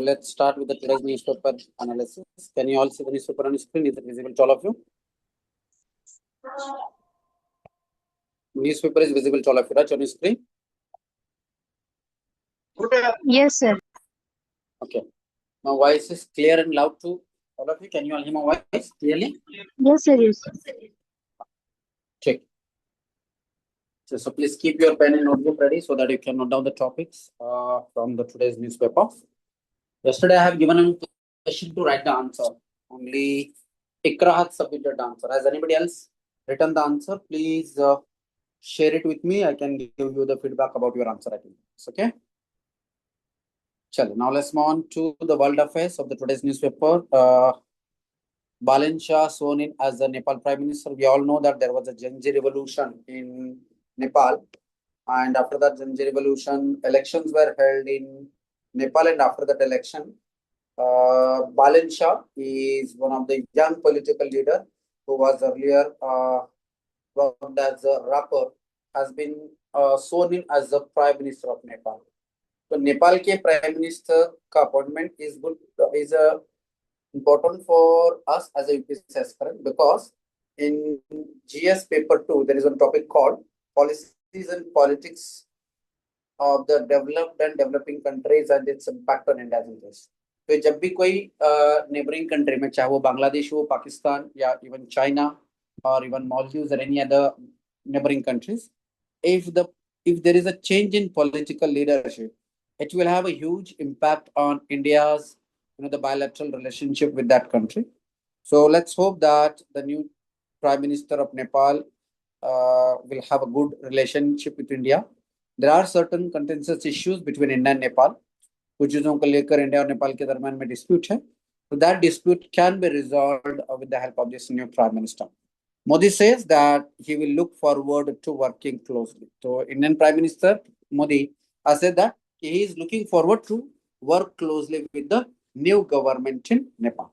let's start with the today's newspaper analysis. Can you all see the newspaper on the screen? Is it visible to all of you? Newspaper is visible to all of you, right, on the screen? Yes, sir. Okay. My voice is clear and loud to all of you. Can you all hear my voice clearly? Yes, sir. Yes. Check. So please keep your pen and notebook ready so that you can note down the topics from the today's newspaper. Yesterday I have given a question to write the answer. Only Ikra has submitted the answer. Has anybody else written the answer? Please share it with me. I can give you the feedback about your answer. I think. Okay. Chalo. Now let's move on to the world affairs of the today's newspaper. Balen Shah sworn in as the Nepal Prime Minister. We all know that there was a Janji revolution in Nepal, and after that Janji revolution, elections were held in Nepal, and after that election, Balen Shah is one of the young political leader who was earlier worked as a rapper, has been sworn in as the Prime Minister of Nepal. So Nepal के Prime Minister का appointment is good, is important for us as a UPSC aspirant, because in GS paper 2 there is a topic called policies and politics of the developed and developing countries and its impact on India's interest. तो जब भी कोई neighbouring country में, चाहे वो बांग्लादेश हो, पाकिस्तान, या even China or even Maldives or any other neighboring countries, if there is a change in political leadership, it will have a huge impact on India's the bilateral relationship with that country. So let's hope that the new Prime Minister of Nepal will have a good relationship with India. There are certain contentious issues between India and Nepal. कुछ चीजों को लेकर India और नेपाल के दरमियान में dispute है. So that dispute can be resolved with the help of this new Prime Minister. Modi says that he will look forward to working closely. So Indian Prime Minister Modi has said that he is looking forward to work closely with the new government in Nepal.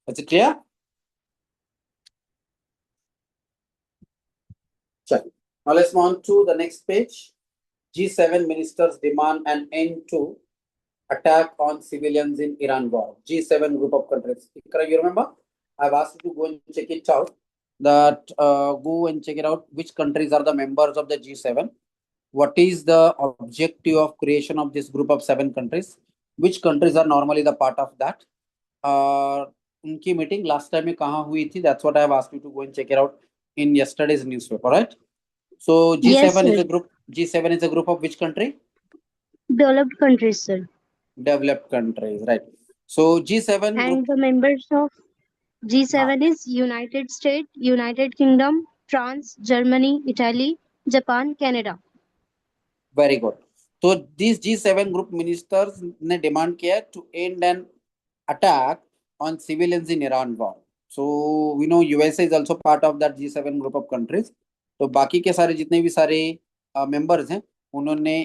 Is it clear? Check. Now let's move on to the next page. G7 ministers demand an end to attack on civilians in Iran war. G7 group of countries. You remember? I've asked you to go and check it out. Go and check it out. Which countries are the members of the G7? What is the objective of creation of this group of 7 countries? Which countries are normally the part of that? उनकी meeting last time में कहाँ हुई थी? That's what I have asked you to go and check it out in yesterday's newspaper, right? So G7 Yes, is sir. a group. G7 is a group of which country? Developed countries, sir. Developed countries, right? So G7 And group. the members of G7 is United States, United Kingdom, France, Germany, Italy, Japan, Canada. Very good. So these G7 group ministers ने demand किया to end an attack on civilians in Iran war. So we know USA is also part of that G7 group of countries. तो बाकी के सारे जितने भी सारे members हैं, उन्होंने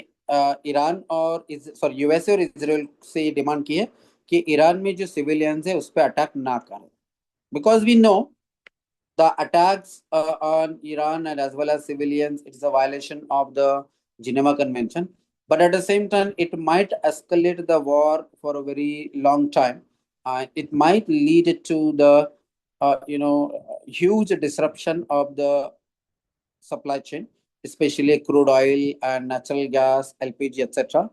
ईरान और यूएसए और इजराइल से डिमांड की है कि ईरान में जो सिविलियंस है उस पर अटैक ना करें, because we know the attacks on Iran and as well as civilians, it's a violation of the Geneva Convention. But at the same time, it might escalate the war for a very long time. It might lead to the huge disruption of the supply chain, especially crude oil and natural gas, LPG, etc.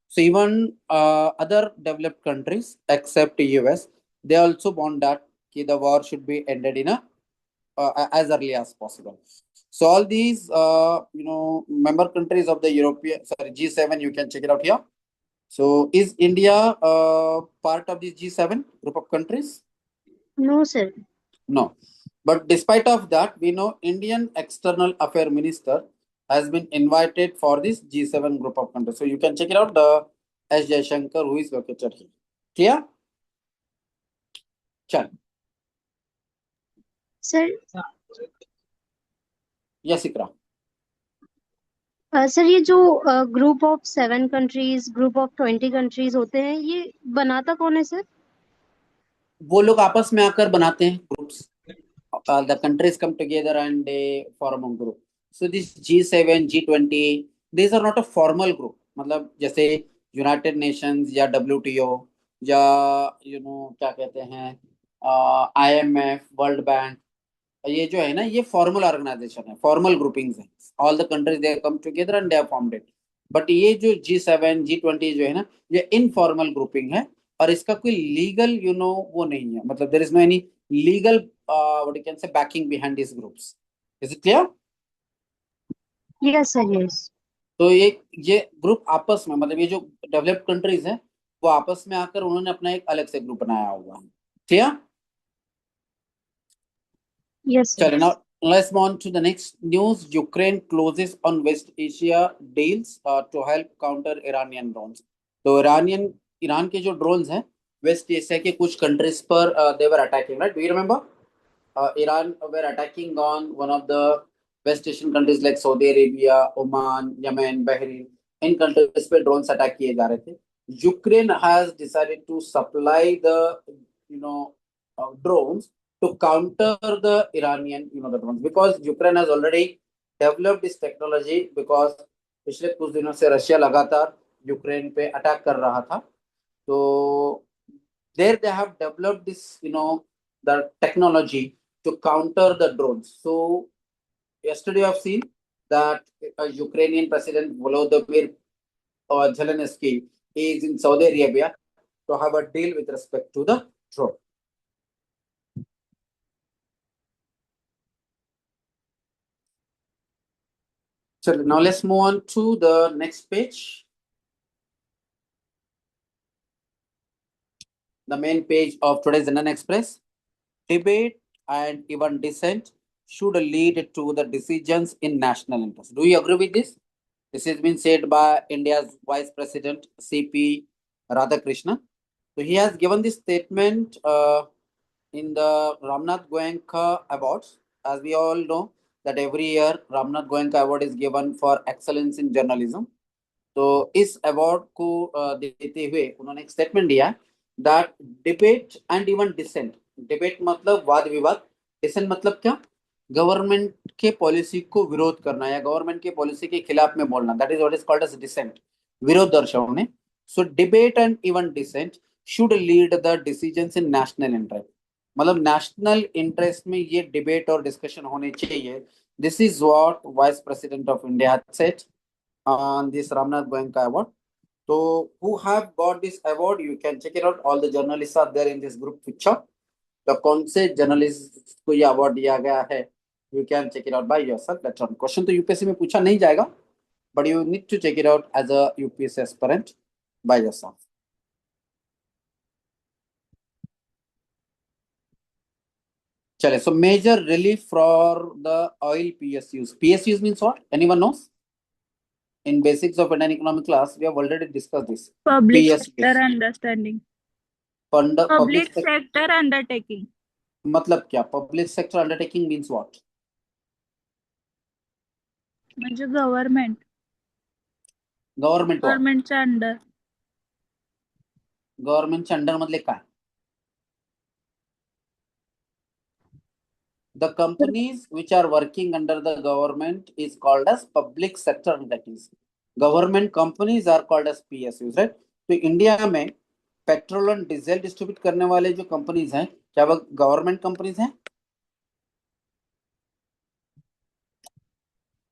So even other developed countries except US, they also want that the war should be ended in as early as possible. So all these member countries of the G7, you can check it out here. So is India part of this G7 group of countries? No, sir. No. But despite of that, we know Indian External Affairs Minister has been invited for this G7 group of countries. So you can check it out, the S. Jaishankar, who is located here. Clear? Chal. Sir, Yes, Ikra. Sir ये जो group of 7 countries, group of 20 countries होते हैं, ये बनाता कौन है sir? वो लोग आपस में आकर बनाते हैं groups. The countries come together and they form a group. So this G7, G20, these are not a formal group. मतलब जैसे United Nations या WTO या क्या कहते हैं, IMF, वर्ल्ड बैंक, ये जो है ना, ये फॉर्मल ऑर्गेनाइजेशन है, फॉर्मल ग्रुपिंग्स है। All the countries they come together and they have formed it. But ये जो G7 G20 जो है ना, ये इनफॉर्मल ग्रुपिंग है, और इसका कोई लीगल वो नहीं है, मतलब there is no any legal what you can say backing behind this groups. Is it clear? Yes, sir. Yes. तो ये ग्रुप आपस में, मतलब ये जो डेवलप्ड कंट्रीज हैं, वो आपस में आकर उन्होंने अपना एक अलग से ग्रुप बनाया हुआ है। ठीक है? Yes, sir. चलिए, now let's move on to the next news. Ukraine closes on West Asia deals to help counter Iranian drones. तो ईरान के जो ड्रोन्स हैं, वेस्ट एशिया के कुछ कंट्रीज पर they were attacking, right? Do you remember? Iran were attacking on one of the West Asian countries like Saudi Arabia, Oman, Yemen, Bahrain. इन countries पे drones attack किए जा रहे थे। Ukraine has decided to supply the drones to counter the Iranian the drones, because Ukraine has already developed this technology, because पिछले कुछ दिनों से रशिया लगातार यूक्रेन पे अटैक कर रहा था। तो there they have developed this the technology to counter the drones. So yesterday I've seen that Ukrainian President Volodymyr Zelensky is in Saudi Arabia to have a deal with respect to the drone. So now let's move on to the next page. The main page of today's Indian Express. Debate and even dissent should lead to the decisions in national interest. Do you agree with this? This has been said by India's Vice President CP Radhakrishnan. So he has given this statement in the Ramnath Goenka Awards. As we all know that every year Ramnath Goenka Award is given for excellence in journalism. तो इस award को देते हुए उन्होंने एक statement दिया that debate and even dissent. Debate मतलब वाद विवाद, डिसेंट मतलब क्या? गवर्नमेंट के पॉलिसी को विरोध करना या गवर्नमेंट के पॉलिसी के खिलाफ में बोलना, that is what is called as dissent, विरोध दर्शाने। So debate and even dissent should lead the decisions in national interest, मतलब नेशनल इंटरेस्ट में ये डिबेट और डिस्कशन होने चाहिए। This is what vice president of India said on this Ramnath Goenka Award. So, who have got this award? You can check it out. All the journalists are there in this group picture. तो कौन से journalist को ये award दिया गया है? You can check it out by yourself. That's one question तो UPSC में पूछा नहीं जाएगा, but you need to check it out as a UPSC aspirant by yourself. चले, so major relief for the oil PSUs. PSUs means what? Anyone knows? In basics of Indian economic class, we have already discussed this. Public PSUs. sector understanding. Public Public sector undertaking. मतलब क्या? Public sector undertaking means what? म्हणजे government. गव्हर्नमेंटच्या under. गव्हर्नमेंटच्या under मधले काय? The companies which are working under the government is called as public sector undertakings. Government companies are called as PSUs, right? तो India में petrol और diesel distribute करने वाले जो कंपनीज हैं, क्या वो गवर्नमेंट कंपनीज हैं?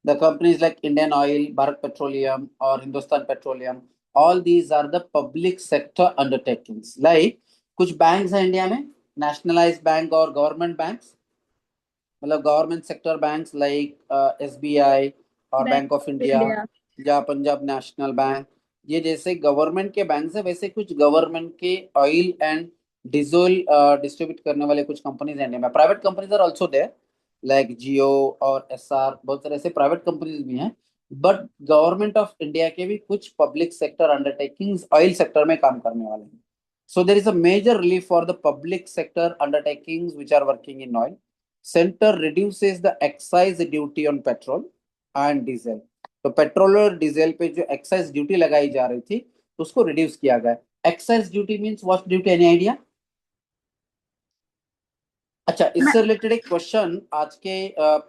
The companies like Indian Oil, Bharat Petroleum, or Hindustan Petroleum, all these are the public sector undertakings. Like कुछ बैंक्स हैं इंडिया में, नेशनलाइज्ड बैंक और गवर्नमेंट बैंक्स, मतलब government sector banks like SBI और bank of India या Punjab national bank, ये जैसे government के बैंक है, वैसे कुछ गवर्नमेंट के ऑयल एंड डीजल डिस्ट्रीब्यूट करने वाले कुछ कंपनीज हैं इंडिया में। Private companies are also there like Jio और SR, बहुत सारे ऐसे प्राइवेट कंपनीज भी हैं। बट गवर्नमेंट ऑफ इंडिया के भी कुछ public sector undertakings oil sector में काम करने वाले हैं। So there is a major relief for the public sector undertakings which are working in oil. Center reduces the excise duty on petrol and diesel. तो petrol और diesel पे जो excise duty लगाई जा रही थी उसको रिड्यूस किया गया। Excise duty means what duty? Any idea? अच्छा, इससे रिलेटेड एक क्वेश्चन आज के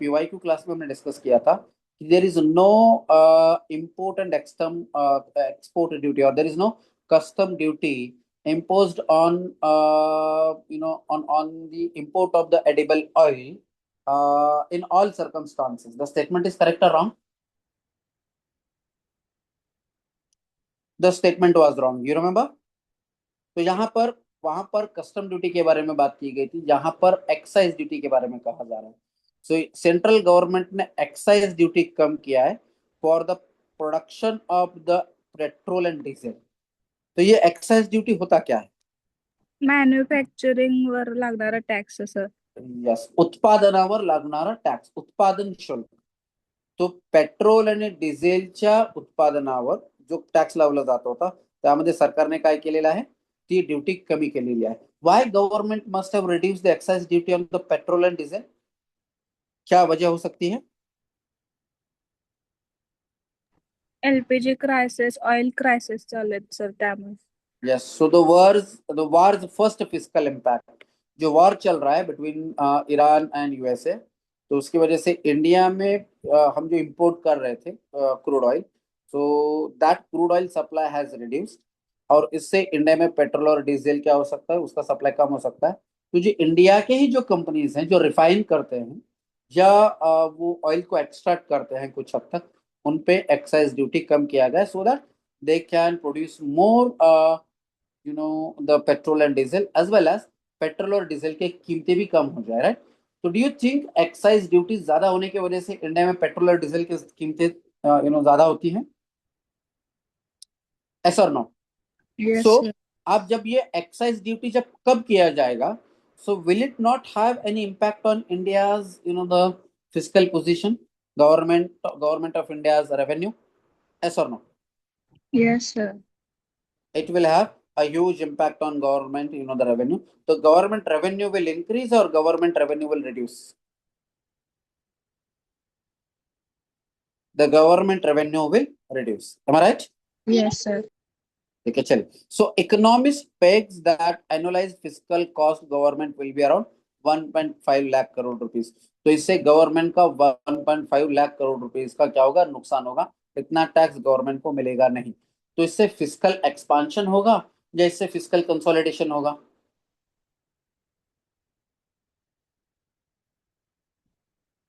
PYQ क्लास में हमने डिस्कस किया था कि there is no import and export duty और there is no custom duty imposed on on the import of the edible oil in all circumstances. The statement is correct or wrong? The statement was wrong. You remember? तो यहाँ पर वहां पर custom duty के बारे में बात की गई थी, यहाँ पर एक्साइज ड्यूटी के बारे में कहा जा रहा है. सो सेंट्रल गवर्नमेंट ने एक्साइज ड्यूटी कम किया है for the production of the petrol and diesel. तो ये एक्साइज ड्यूटी होता क्या है? मॅन्युफॅक्चरिंग वर लागणारा टॅक्स सर. यस, उत्पादनावर लागणारा टॅक्स, उत्पादन शुल्क. तो पेट्रोल आणि डिझेलच्या उत्पादनावर जो टॅक्स लावला जात होता त्यामध्ये सरकारने काय केलेलं आहे, ती ड्यूटी कमी केलेली आहे. Why government must have reduce the excise duty on the petrol and diesel? क्या वजह हो सकती है? एलपीजी क्रायसिस, ऑइल क्रायसिस चालू आहेत सर त्यामुळे. Yes, so the war's first fiscal impact, जो वॉर चल रहा है बिटवीन ईरान एंड यूएसए, तो उसकी वजह से इंडिया में हम जो इंपोर्ट कर रहे थे crude oil, so that crude oil supply has reduced, और इससे इंडिया में पेट्रोल और डीजल क्या हो सकता है, उसका सप्लाई कम हो सकता है. तो जो इंडिया के ही जो कंपनीज हैं जो रिफाइन करते हैं या वो ऑयल को एक्सट्रैक्ट करते हैं कुछ हद तक, उन पे एक्साइज ड्यूटी कम किया गया so that they can produce more the petrol and diesel, as well as petrol और डीजल की कीमतें भी कम हो जाए, राइट? तो do you think excise duty ज्यादा होने की वजह से इंडिया में पेट्रोल और डीजल की कीमतें ज्यादा होती हैं? एस और नो? Yes, सो sir. अब जब ये एक्साइज ड्यूटी जब कब किया जाएगा, so will it not have any impact on India's the physical position, government of India's revenue? S और no? Yes, sir. It will have a huge impact on government, the revenue. So government revenue will increase or government revenue will reduce? The government revenue will reduce. Am I right? Yes, sir. Okay, chal. So economists pegs that annualized fiscal cost government will be around 1.5 lakh crore rupees. तो इससे government का 1.5 lakh crore rupees का क्या होगा, नुकसान होगा. इतना tax government को मिलेगा नहीं. तो इससे फिस्कल एक्सपांशन होगा या इससे फिस्कल कंसोलिडेशन होगा?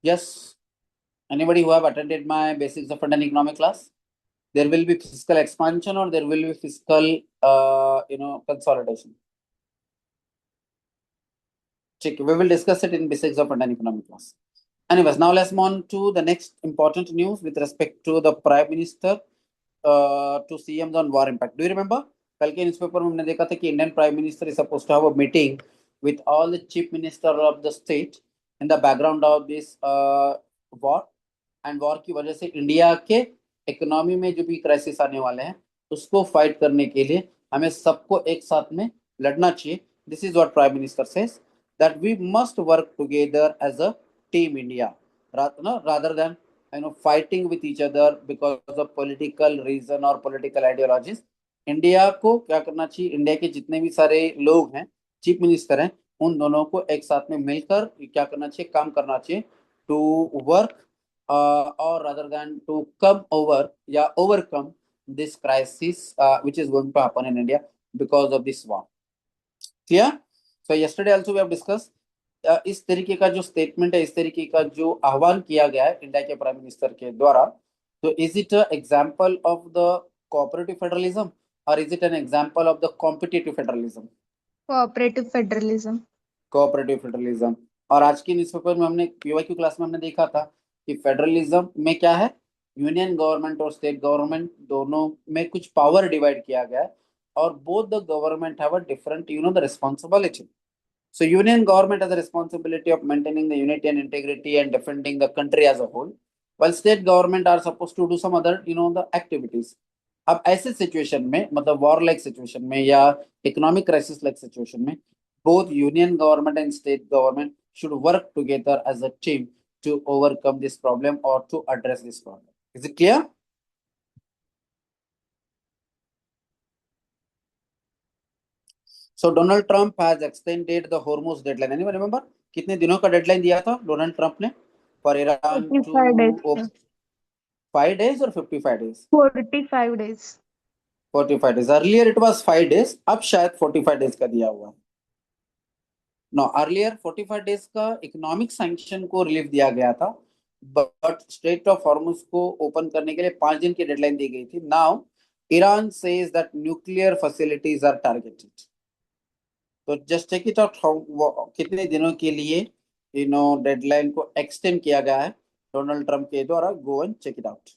Yes. Anybody who have attended my basics of Indian economic class? There will be fiscal expansion or there will be fiscal, consolidation. Check. We will discuss it in basics of Indian economic class. Anyways, now let's move on to the next important news with respect to the Prime Minister to CMs on war impact. Do you remember? कल के newspaper में हमने देखा था कि Indian Prime Minister is supposed to have a meeting with all the chief minister of the state in the background of this war. And war की वजह से इंडिया के इकोनॉमी में जो भी क्राइसिस आने वाले हैं उसको फाइट करने के लिए हमें सबको एक साथ में लड़ना चाहिए. This is what prime minister says, that we must work together as a team India rather than fighting with each other because of political reason or political ideologies. India को क्या करना चाहिए, इंडिया के जितने भी सारे लोग हैं, चीफ मिनिस्टर हैं, उन दोनों को एक साथ में मिलकर क्या करना चाहिए, काम करना चाहिए to work or rather than to come over overcome this crisis which is going to happen in India because of this war. Clear? So yesterday also we have discussed इस तरीके का जो स्टेटमेंट है, इस तरीके का जो आह्वान किया गया है इंडिया के प्राइम मिनिस्टर के द्वारा, तो is it a example of the cooperative federalism और is it an example of the competitive federalism? Cooperative federalism. Cooperative federalism. और आज की न्यूज़पेपर में हमने पीवाईक्यू क्लास में हमने देखा था कि फेडरलिज्म में क्या है, यूनियन गवर्नमेंट और स्टेट गवर्नमेंट दोनों में कुछ पावर डिवाइड किया गया है और both the government have a different the responsibility. So union government has the responsibility of maintaining the unity and integrity and defending the country as a whole, while state government are supposed to do some other the activities. अब ऐसे situation में, मतलब war like situation में या economic crisis like situation में, both union government and state government should work together as a team to overcome this problem or to address this problem. Is it clear? So Donald Trump has extended the Hormuz deadline. Anyone remember? कितने दिनों का deadline दिया था Donald Trump ने for Iran 45 days. to 5 days or 55 days? 45 days. 45 days. Earlier it was 5 days. अब शायद 45 days का दिया हुआ है. No, earlier 45 days का इकोनॉमिक सैंक्शन को रिलीफ दिया गया था, बट स्ट्रेट ऑफ हॉर्मुज को ओपन करने के लिए 5 दिन की डेडलाइन दी गई थी. Now Iran says that nuclear facilities are targeted. तो जस्ट चेक इट आउट कितने दिनों के लिए डेडलाइन को एक्सटेंड किया गया है डोनाल्ड ट्रम्प के द्वारा. Go and check it out.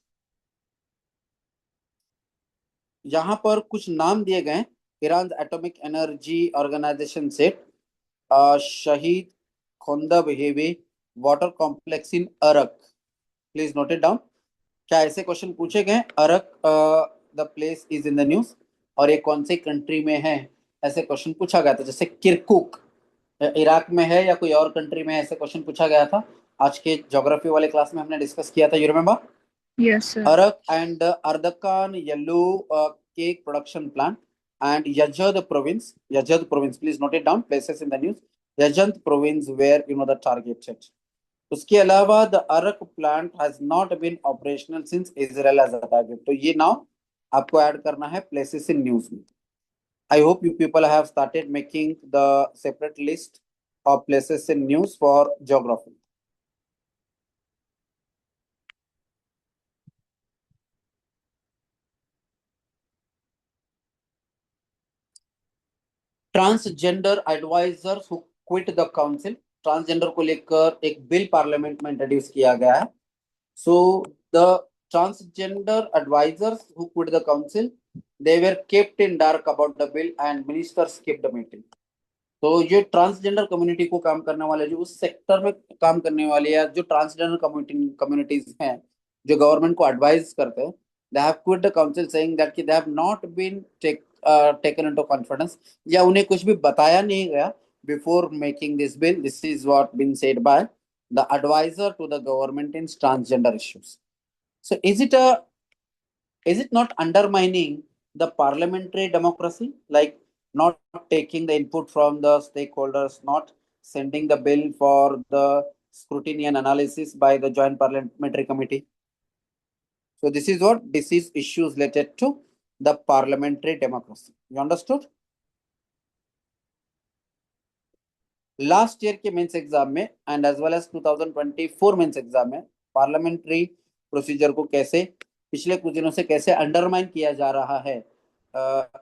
यहाँ पर कुछ नाम दिए गए. Iran atomic energy organization set Shahid Khondab heavy water complex in Arak. Please note it down. क्या ऐसे क्वेश्चन पूछे गए? Arak the place is in the news, और ये कौन से कंट्री में है, ऐसे क्वेश्चन पूछा गया था. जैसे किरकुक इराक में है या कोई और कंट्री में है, ऐसे क्वेश्चन पूछा गया था. आज के ज्योग्राफी वाले क्लास में हमने डिस्कस किया था. You remember? Yes, sir. Arak and Ardakan yellow cake production plant and Yajad province, please note it down, places in the news. Yajand province where the targeted. उसके अलावा the Arak plant has not been operational since Israel has attacked it. तो ये now आपको add करना है places in news में. I hope you people have started making the separate list of places in news for geography. Transgender advisers who quit the council. Transgender को लेकर एक bill parliament में इंट्रोड्यूस किया गया है. So the transgender advisers who quit the council, they were kept in dark about the bill and minister skipped the meeting. तो ये transgender community को काम करने वाले, जो उस सेक्टर में काम करने वाले या जो ट्रांसजेंडर कम्युनिटीज हैं, जो गवर्नमेंट को एडवाइज करते हैं, they have quit the council saying that कि they have not been taken into confidence, या उन्हें कुछ भी बताया नहीं गया before making this bill. This is what been said by the adviser to the government in transgender issues. So is it not undermining the parliamentary democracy, like not taking the input from the stakeholders, not sending the bill for the scrutiny and analysis by the joint parliamentary committee? So this is issues related to the parliamentary democracy. You understood? Last year के mains exam में and as well as 2024 mains exam में parliamentary procedure को कैसे पिछले कुछ दिनों से कैसे अंडरमाइन किया जा रहा है,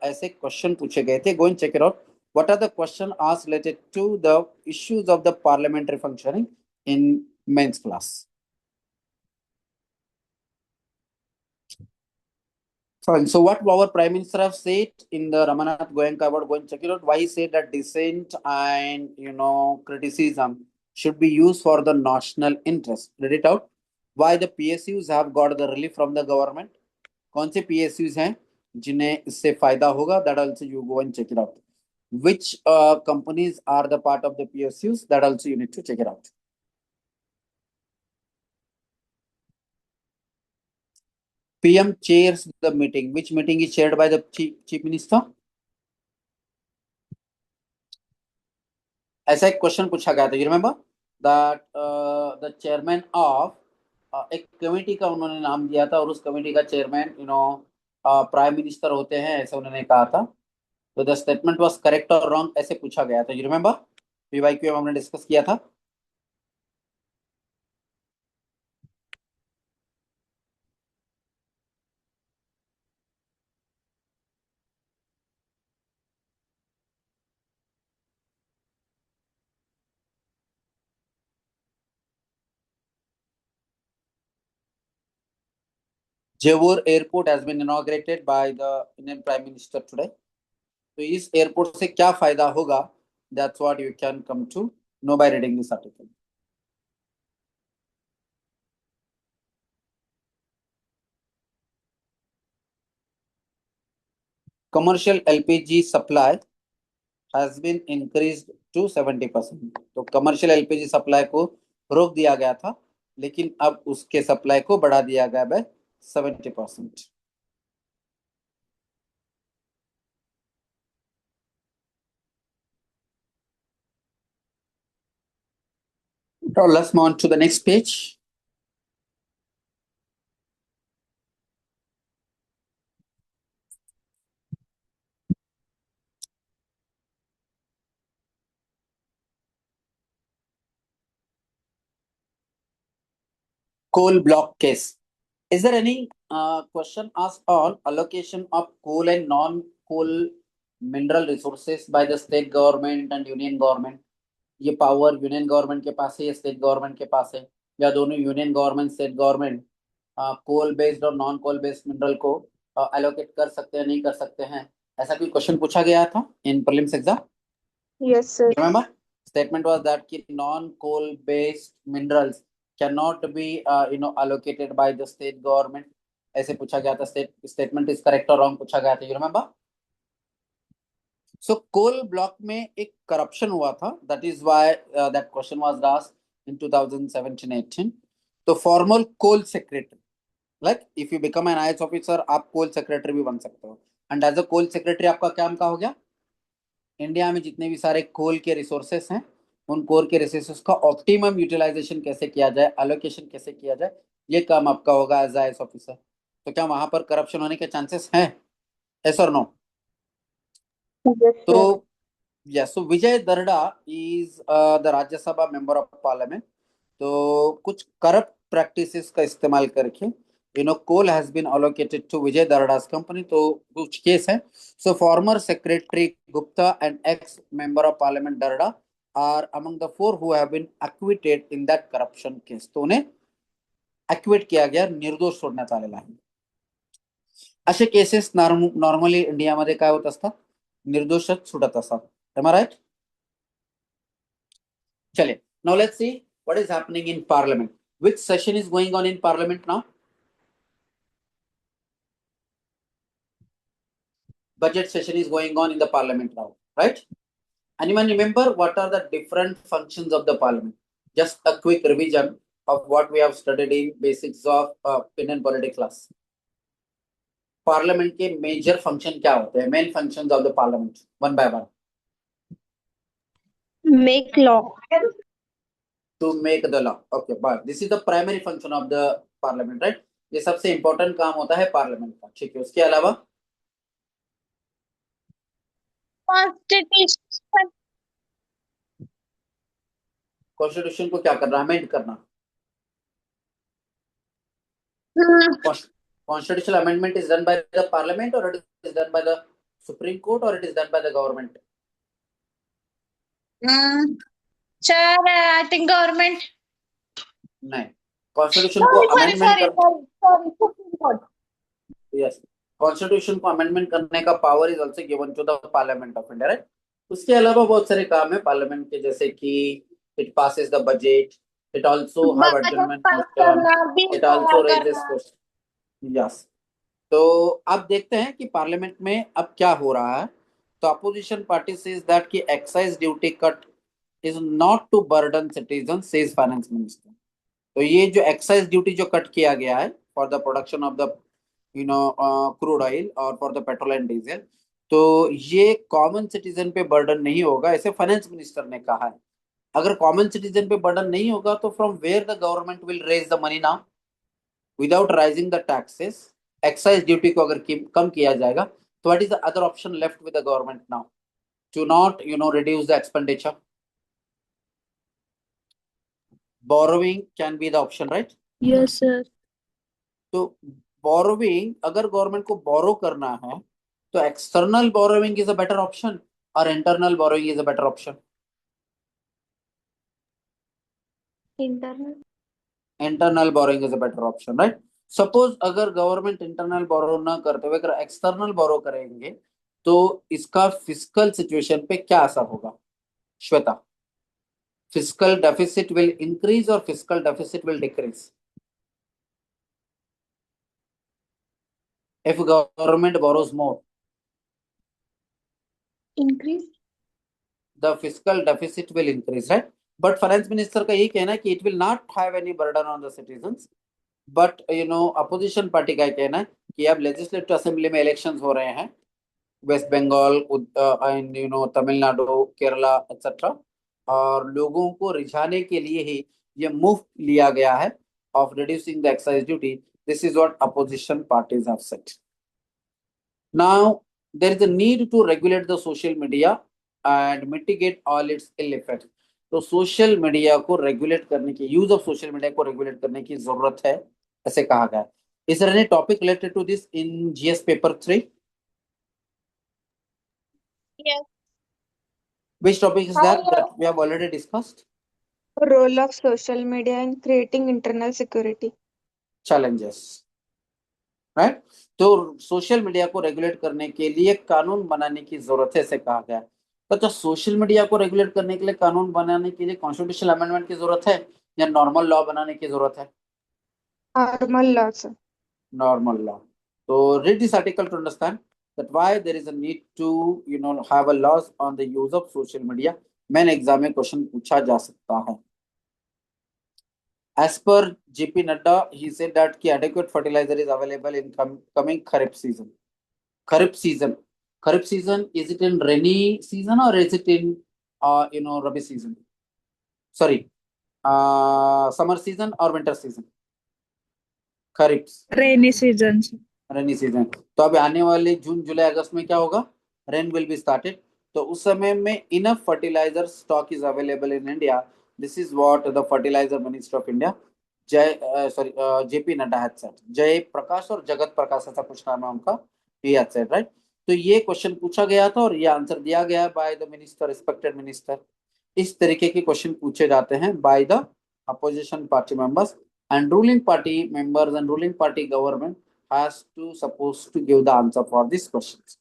ऐसे क्वेश्चन पूछे गए थे. Go and check it out. What are the question asked related to the issues of the parliamentary functioning in mains class. Fine. So what our Prime Minister have said in the Ramanath Goenka about, go and check it out. Why he said that dissent and criticism should be used for the national interest. Read it out. Why the PSUs have got the relief from the government? कौन से PSUs हैं जिन्हें इससे फायदा होगा? That also you go and check it out. Which companies are the part of the PSUs? That also you need to check it out. PM chairs the meeting. Which meeting is chaired by the chief minister? ऐसा एक question पूछा गया था. You remember that the chairman of एक committee का उन्होंने नाम दिया था, और उस कमेटी का चेयरमैन प्राइम मिनिस्टर होते हैं, ऐसा उन्होंने कहा था. तो द स्टेटमेंट वाज करेक्ट और रॉन्ग, ऐसे पूछा गया था. यू रिमेम्बर PYQ हमने डिस्कस किया था. Jewar Airport has been inaugurated by the Indian Prime Minister today. तो इस एयरपोर्ट से क्या फायदा होगा? That's what you can come to know by reading this article. Commercial LPG supply has been increased to 70%. तो commercial LPG supply को रोक दिया गया था, लेकिन अब उसके सप्लाई को बढ़ा दिया गया है 70%. Now let's move on to the next page. coal block case. Is there any question asked on allocation of coal and non-coal mineral resources by the state government and union government? ये power union government के पास है या state government के पास है, या दोनों union government state government coal based और non coal based mineral को एलोकेट कर सकते हैं नहीं कर सकते हैं? ऐसा कोई क्वेश्चन पूछा गया था in prelims exam? Yes, sir. Remember, statement was that non-coal based minerals cannot be allocated by the state government. ऐसे पूछा गया था. Statement is correct or wrong पूछा गया था. You remember? So coal block में एक corruption हुआ था. That is why that question was asked in 2017-18. तो formal coal secretary, like if you become an IAS officer, आप coal secretary भी बन सकते हो. And as a coal secretary आपका काम क्या हो गया? इंडिया में जितने भी सारे कोल के रिसोर्सेस हैं, उन कोल के रिसोर्सेस का ऑप्टिमम यूटिलाइजेशन कैसे किया जाए, एलोकेशन कैसे किया जाए, ये काम आपका होगा एज आईएएस ऑफिसर. तो क्या वहां पर करप्शन होने के चांसेस हैं? यस और नो? तो yes. So Vijay Darda is the Rajya Sabha member of parliament. तो कुछ करप्ट प्रैक्टिसेस का इस्तेमाल करके coal has been allocated to Vijay Darada's company. तो कुछ केस है. So former secretary Gupta and ex member of parliament Darada are among the 4 who have been acquitted in that corruption case. तो उन्हें acquit किया गया, निर्दोष सोडण्यात आलेला आहे. असे केसेस नॉर्मली इंडियामध्ये काय होत असतात? निर्दोषच सुटत असतात. Am I right? चलिए, now let's see what is happening in parliament. Which session is going on in parliament now? Budget session is going on in the parliament now, right? Anyone remember what are the different functions of the parliament? Just a quick revision of what we have studied in basics of Indian politics class. Parliament के major function क्या होते हैं? Main functions of the parliament, one by one. Make law. To make the law. Okay, but this is the primary function of the parliament, right? ये सबसे important काम होता है parliament का. ठीक है. उसके अलावा कॉन्स्टिट्यूशन को क्या करना? अमेंड करना. Constitutional amendment is done by the parliament, or it is done by the Supreme Court, or it is done by the government? Sir, I think government. नहीं. Constitution को amendment Supreme Court. Yes. Constitution को amendment करने का power is also given to the Parliament of India, right? उसके अलावा बहुत सारे काम है पार्लियामेंट के, जैसे कि it passes the budget, it also have adjournment motion, it also raises question. Yes. तो अब देखते हैं कि पार्लियामेंट में अब क्या हो रहा है. तो अपोजिशन पार्टी सेज दैट कि excise duty cut is not to burden citizen, says finance minister. तो ये जो एक्साइज ड्यूटी जो कट किया गया है for the production of the crude oil और for the petrol and diesel, तो ये कॉमन सिटीजन पे बर्डन नहीं होगा, ऐसे फाइनेंस मिनिस्टर ने कहा है. अगर कॉमन सिटीजन पे बर्डन नहीं होगा तो from where the government will raise the money now without raising the taxes? Excise duty को अगर कम किया जाएगा तो what is the other option left with the government now to not reduce the expenditure? Borrowing can be the option, right? Yes, sir. तो borrowing, अगर government को borrow करना है तो external borrowing is a better option और internal borrowing is a better option? Internal borrowing is a better option, right? Suppose अगर government internal बोरो ना करते हुए अगर एक्सटर्नल बोरो करेंगे तो इसका फिस्कल सिचुएशन पे क्या असर होगा? Shweta, fiscal deficit will increase और fiscal deficit will decrease if government borrows more? Increase. The fiscal deficit will increase, right? But finance minister का यही कहना है कि it will not have any burden on the citizens. But opposition party का कहना है कि अब legislative assembly में elections हो रहे हैं, west Bengal and Tamil Nadu, Kerala etcetera, और लोगों को रिझाने के लिए ही ये मूव लिया गया है of reducing the excise duty. This is what opposition parties have said. Now there is a need to regulate the social media and mitigate all its ill effects. तो सोशल मीडिया को regulate करने की, use of social media को regulate करने की जरूरत है, ऐसे कहा गया है। Is there any topic related to this in GS paper 3? Yes. Which topic is Hi, that we have already discussed? Role of social media in creating internal security. Challenges, right? तो social media को regulate करने के लिए कानून बनाने की जरूरत है, ऐसे कहा गया है। तो सोशल मीडिया को रेगुलेट करने के लिए कानून बनाने के लिए कॉन्स्टिट्यूशनल अमेंडमेंट की जरूरत है या नॉर्मल लॉ बनाने की जरूरत है? Normal law, sir. Normal law. So read this article to understand that why there is a need to have a laws on the use of social media. Main exam में question पूछा जा सकता है। As per JP Nadda, he said that ki adequate fertilizer is available in coming Kharif season. Kharif season. Kharif season, is it in rainy season or is it in Rabi season? Sorry, summer season or winter season? Kharif. Rainy season, sir. Rainy season. तो अभी आने वाले जून जुलाई अगस्त में क्या होगा? Rain will be started. तो उस समय में enough fertiliser stock is available in India. This is what the fertiliser minister of India JP Nadda had said. Jai Prakash और जगत प्रकाश ऐसा कुछ नाम है उनका, ही हैड सेड, राइट? तो ये क्वेश्चन पूछा गया था और ये आंसर दिया गया by the minister, respected minister. इस तरीके के क्वेश्चन पूछे जाते हैं by the opposition party members and ruling party members and ruling party government has to supposed to give the answer for these questions.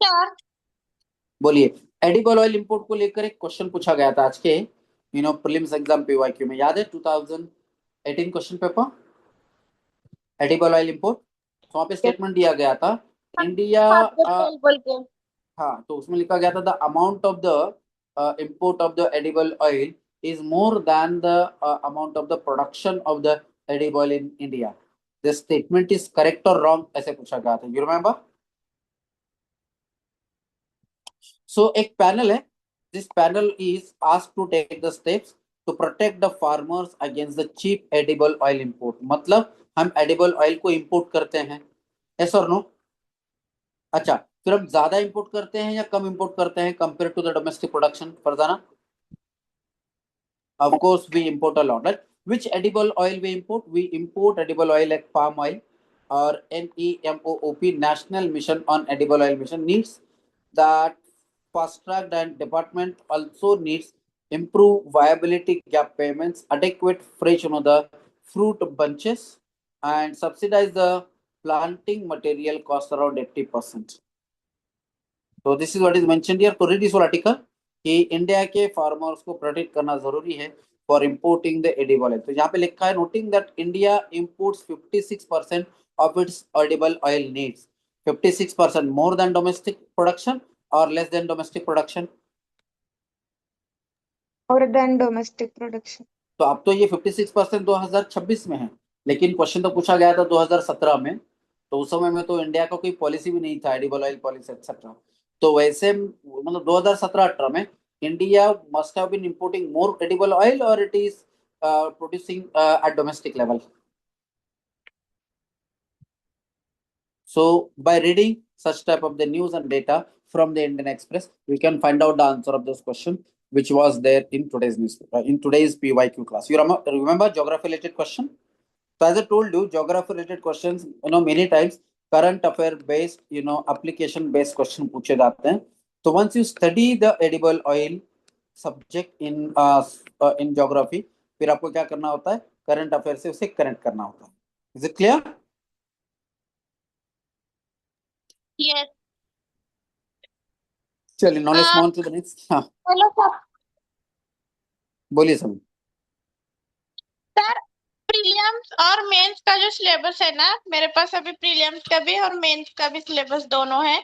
Sir. बोलिए। Edible oil import को लेकर एक क्वेश्चन पूछा गया था आज के प्रीलिम्स एग्जाम पीवाईक्यू में, याद है 2018 question paper, edible oil import. तो वहां पे स्टेटमेंट दिया गया था इंडिया, बोल के। हाँ, तो उसमें लिखा गया था the amount of the import of the edible oil is more than the amount of the production of the edible oil in India. The statement is correct or wrong? ऐसे पूछा गया था, you remember? So एक panel है, this panel is asked to take the steps to protect the farmers against the cheap edible oil import. मतलब हम edible oil को import करते हैं, yes or no? अच्छा, फिर हम ज्यादा import करते हैं या कम import करते हैं compared to the domestic production? Farzana? Of course, we import a lot, right? Which edible oil we import? We import edible oil like palm oil or NEMOOP, National Mission on Edible Oil Mission, needs that fast tracked, and department also needs improve viability gap payments, adequate fresh the fruit bunches, and subsidize the planting material cost around 80%. So this is what is mentioned here. To read this whole article, कि India के farmers को protect करना जरूरी है for importing the edible oil. तो यहाँ पे लिखा है noting that India imports 56% of its edible oil needs. 56% more than domestic production और less than domestic production? More than domestic production. तो अब तो ये 56% 2026 में है, लेकिन क्वेश्चन तो पूछा गया था 2017 में, तो उस समय में तो इंडिया का कोई पॉलिसी भी नहीं था, एडिबल ऑयल पॉलिसी एक्सेट्रा। तो वैसे मतलब 2017-18 में India must have been importing more edible oil और it is producing at domestic level. So by reading such type of the news and data from the Indian Express, we can find out the answer of this question, which was there in today's newspaper, in today's PYQ class. You remember geography related question? So as I told you, geography related questions, many times current affair based, application based question पूछे जाते हैं। So once you study the edible oil subject in geography, फिर आपको क्या करना होता है? current affair से उसे connect करना होता है। Is it clear? Yes. चलिए, now let's move on to the next. हाँ, हेलो सर। बोलिए सब। सर, प्रीलिम्स और मेंस का जो सिलेबस है ना, मेरे पास अभी प्रीलिम्स का भी और मेंस का भी सिलेबस दोनों है।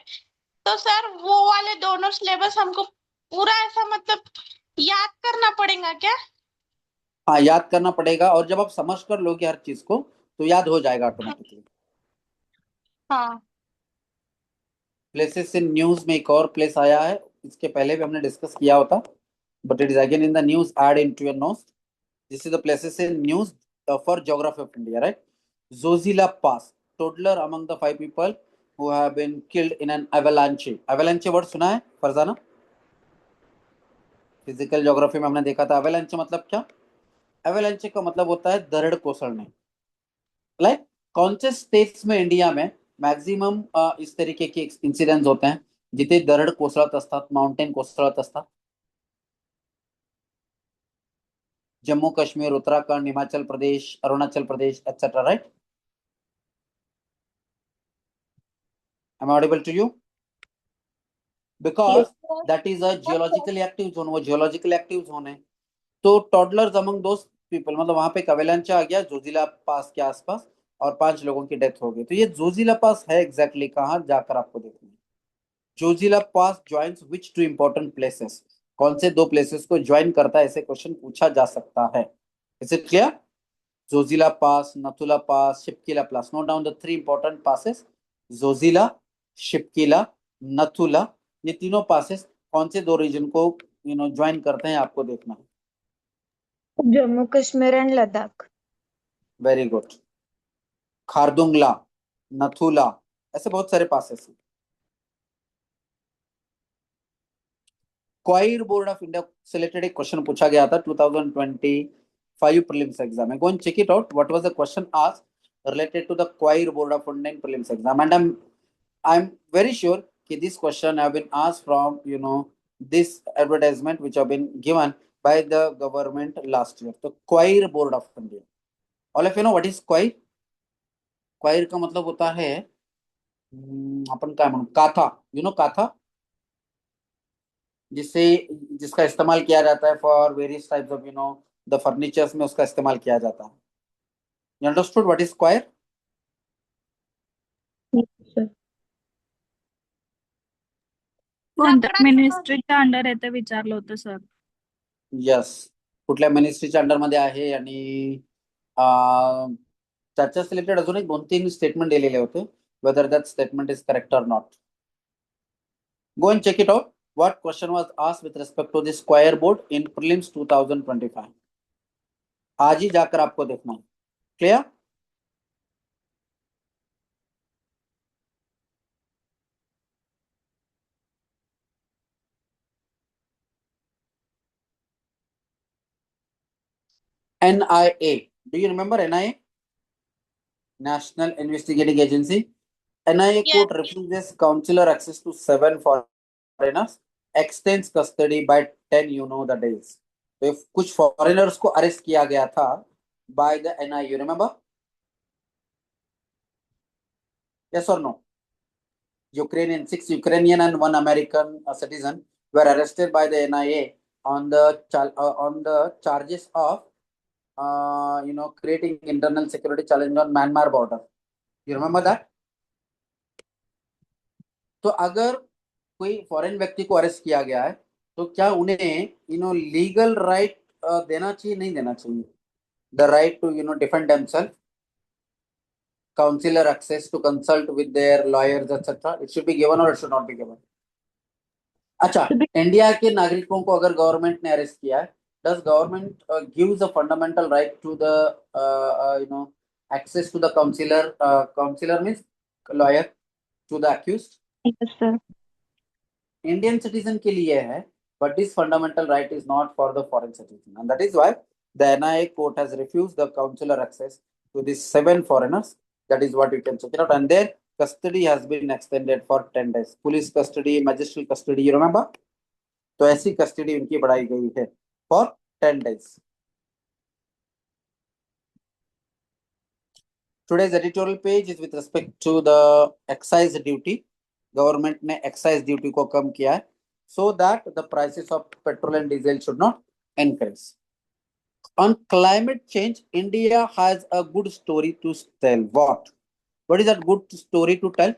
तो सर वो वाले दोनों सिलेबस हमको पूरा ऐसा मतलब याद करना पड़ेगा क्या? हाँ, याद करना पड़ेगा, और जब आप समझ कर लोगे हर चीज को तो याद हो जाएगा ऑटोमेटिकली। हाँ। प्लेसेस इन न्यूज में एक और प्लेस आया है, इसके पहले भी हमने डिस्कस किया होता, but it is again in the news, add into your notes. This is the places in news for geography of India, right? Zoji La pass, toddler among the 5 people who have been killed in an avalanche. Avalanche word सुना है Farzana? Physical geography में हमने देखा था avalanche मतलब क्या? avalanche का मतलब होता है दरड़ कोसळणे. लाइक कौन से स्टेट्स में इंडिया में मैक्सिमम इस तरीके के इंसिडेंट्स होते हैं जिथे दरड कोसळत असतात, माउंटेन कोसळत असतात? Jammu Kashmir, Uttarakhand, Himachal Pradesh, Arunachal Pradesh, etc. Right? Am I audible to you? Because that is a geologically active zone. वो geologically active zone है. तो toddlers among those people, मतलब वहां पे avalanche आ गया जोजिला पास के आसपास और 5 लोगों की डेथ हो गई. तो ये जोजिला पास है एग्जैक्टली कहाँ, जाकर आपको देखना है. जोजिला पास ज्वाइंस विच टू इंपॉर्टेंट प्लेसेस? कौन से दो प्लेसेस को ज्वाइन करता है, ऐसे क्वेश्चन पूछा जा सकता है. Is it clear? Zojila pass, Nathula pass, Shipkila pass. Note down the 3 important passes. Zojila, Shipkila, Nathula. ये तीनों पासेस कौन से दो रीजन को ज्वाइन करते हैं, आपको देखना है. Jammu Kashmir and Ladakh. Very good. Khardungla, Nathula, ऐसे बहुत सारे पासेस हैं. क्वाइर बोर्ड ऑफ इंडिया से रिलेटेड एक क्वेश्चन पूछा गया था 2025 प्रीलिम्स एग्जाम में. Go and check it out. What was the question asked related to the coir board of Indian prelims exam. And I'm very sure कि this question have been asked from this advertisement which have been given by the government last year. तो coir board of India. All of you know what is coir? Coir का मतलब होता है अपन काय म्हणू, काथा. काथा, जिसका इस्तेमाल किया जाता है for various types of the furnitures में उसका इस्तेमाल किया जाता है. You understood what is coir? कोणत्या मिनिस्ट्रीच्या अंडर येते विचारलं होतं सर. यस. कुठल्या मिनिस्ट्रीच्या अंडरमध्ये आहे आणि त्याच्या रिलेटेड अजून एक 2-3 स्टेटमेंट दिलेले होते. Whether that statement is correct और not. Go and check it out. What question was asked with respect to this square board in prelims 2025? आज ही जाकर आपको देखना है. Clear? NIA. Do you remember NIA? National Investigating Agency. NIA Yes. court refuses consular access to 7 foreigners, extends custody by 10 the days. तो if कुछ foreigners को arrest किया गया था by the NIA, you remember? Yes or no? 6 Ukrainian and 1 American citizen were arrested by the NIA on the charges of creating internal security challenge on Myanmar border. You remember that? तो अगर कोई foreign व्यक्ति को arrest किया गया है तो क्या उन्हें लीगल राइट देना चाहिए, नहीं देना चाहिए? The right to defend themselves, counsellor access to consult with their lawyers etcetera. It should be given और it should not be given? अच्छा, इंडिया के नागरिकों को अगर गवर्नमेंट ने अरेस्ट किया है, does government gives a fundamental right to the access to the counselor means lawyer to the accused? Yes, sir. Indian citizen के लिए है, but this fundamental right is not for the foreign citizen, and that is why the NIA court has refused the consular access to these 7 foreigners. That is what you can check it out, and their custody has been extended for 10 days. Police custody, magistrate custody, you remember? तो ऐसी custody उनकी बढ़ाई गई है for 10 days. Today's editorial page is with respect to the excise duty. Government ने excise duty को कम किया है so that the prices of petrol and diesel should not increase. On climate change, India has a good story to tell. What is that good story to tell?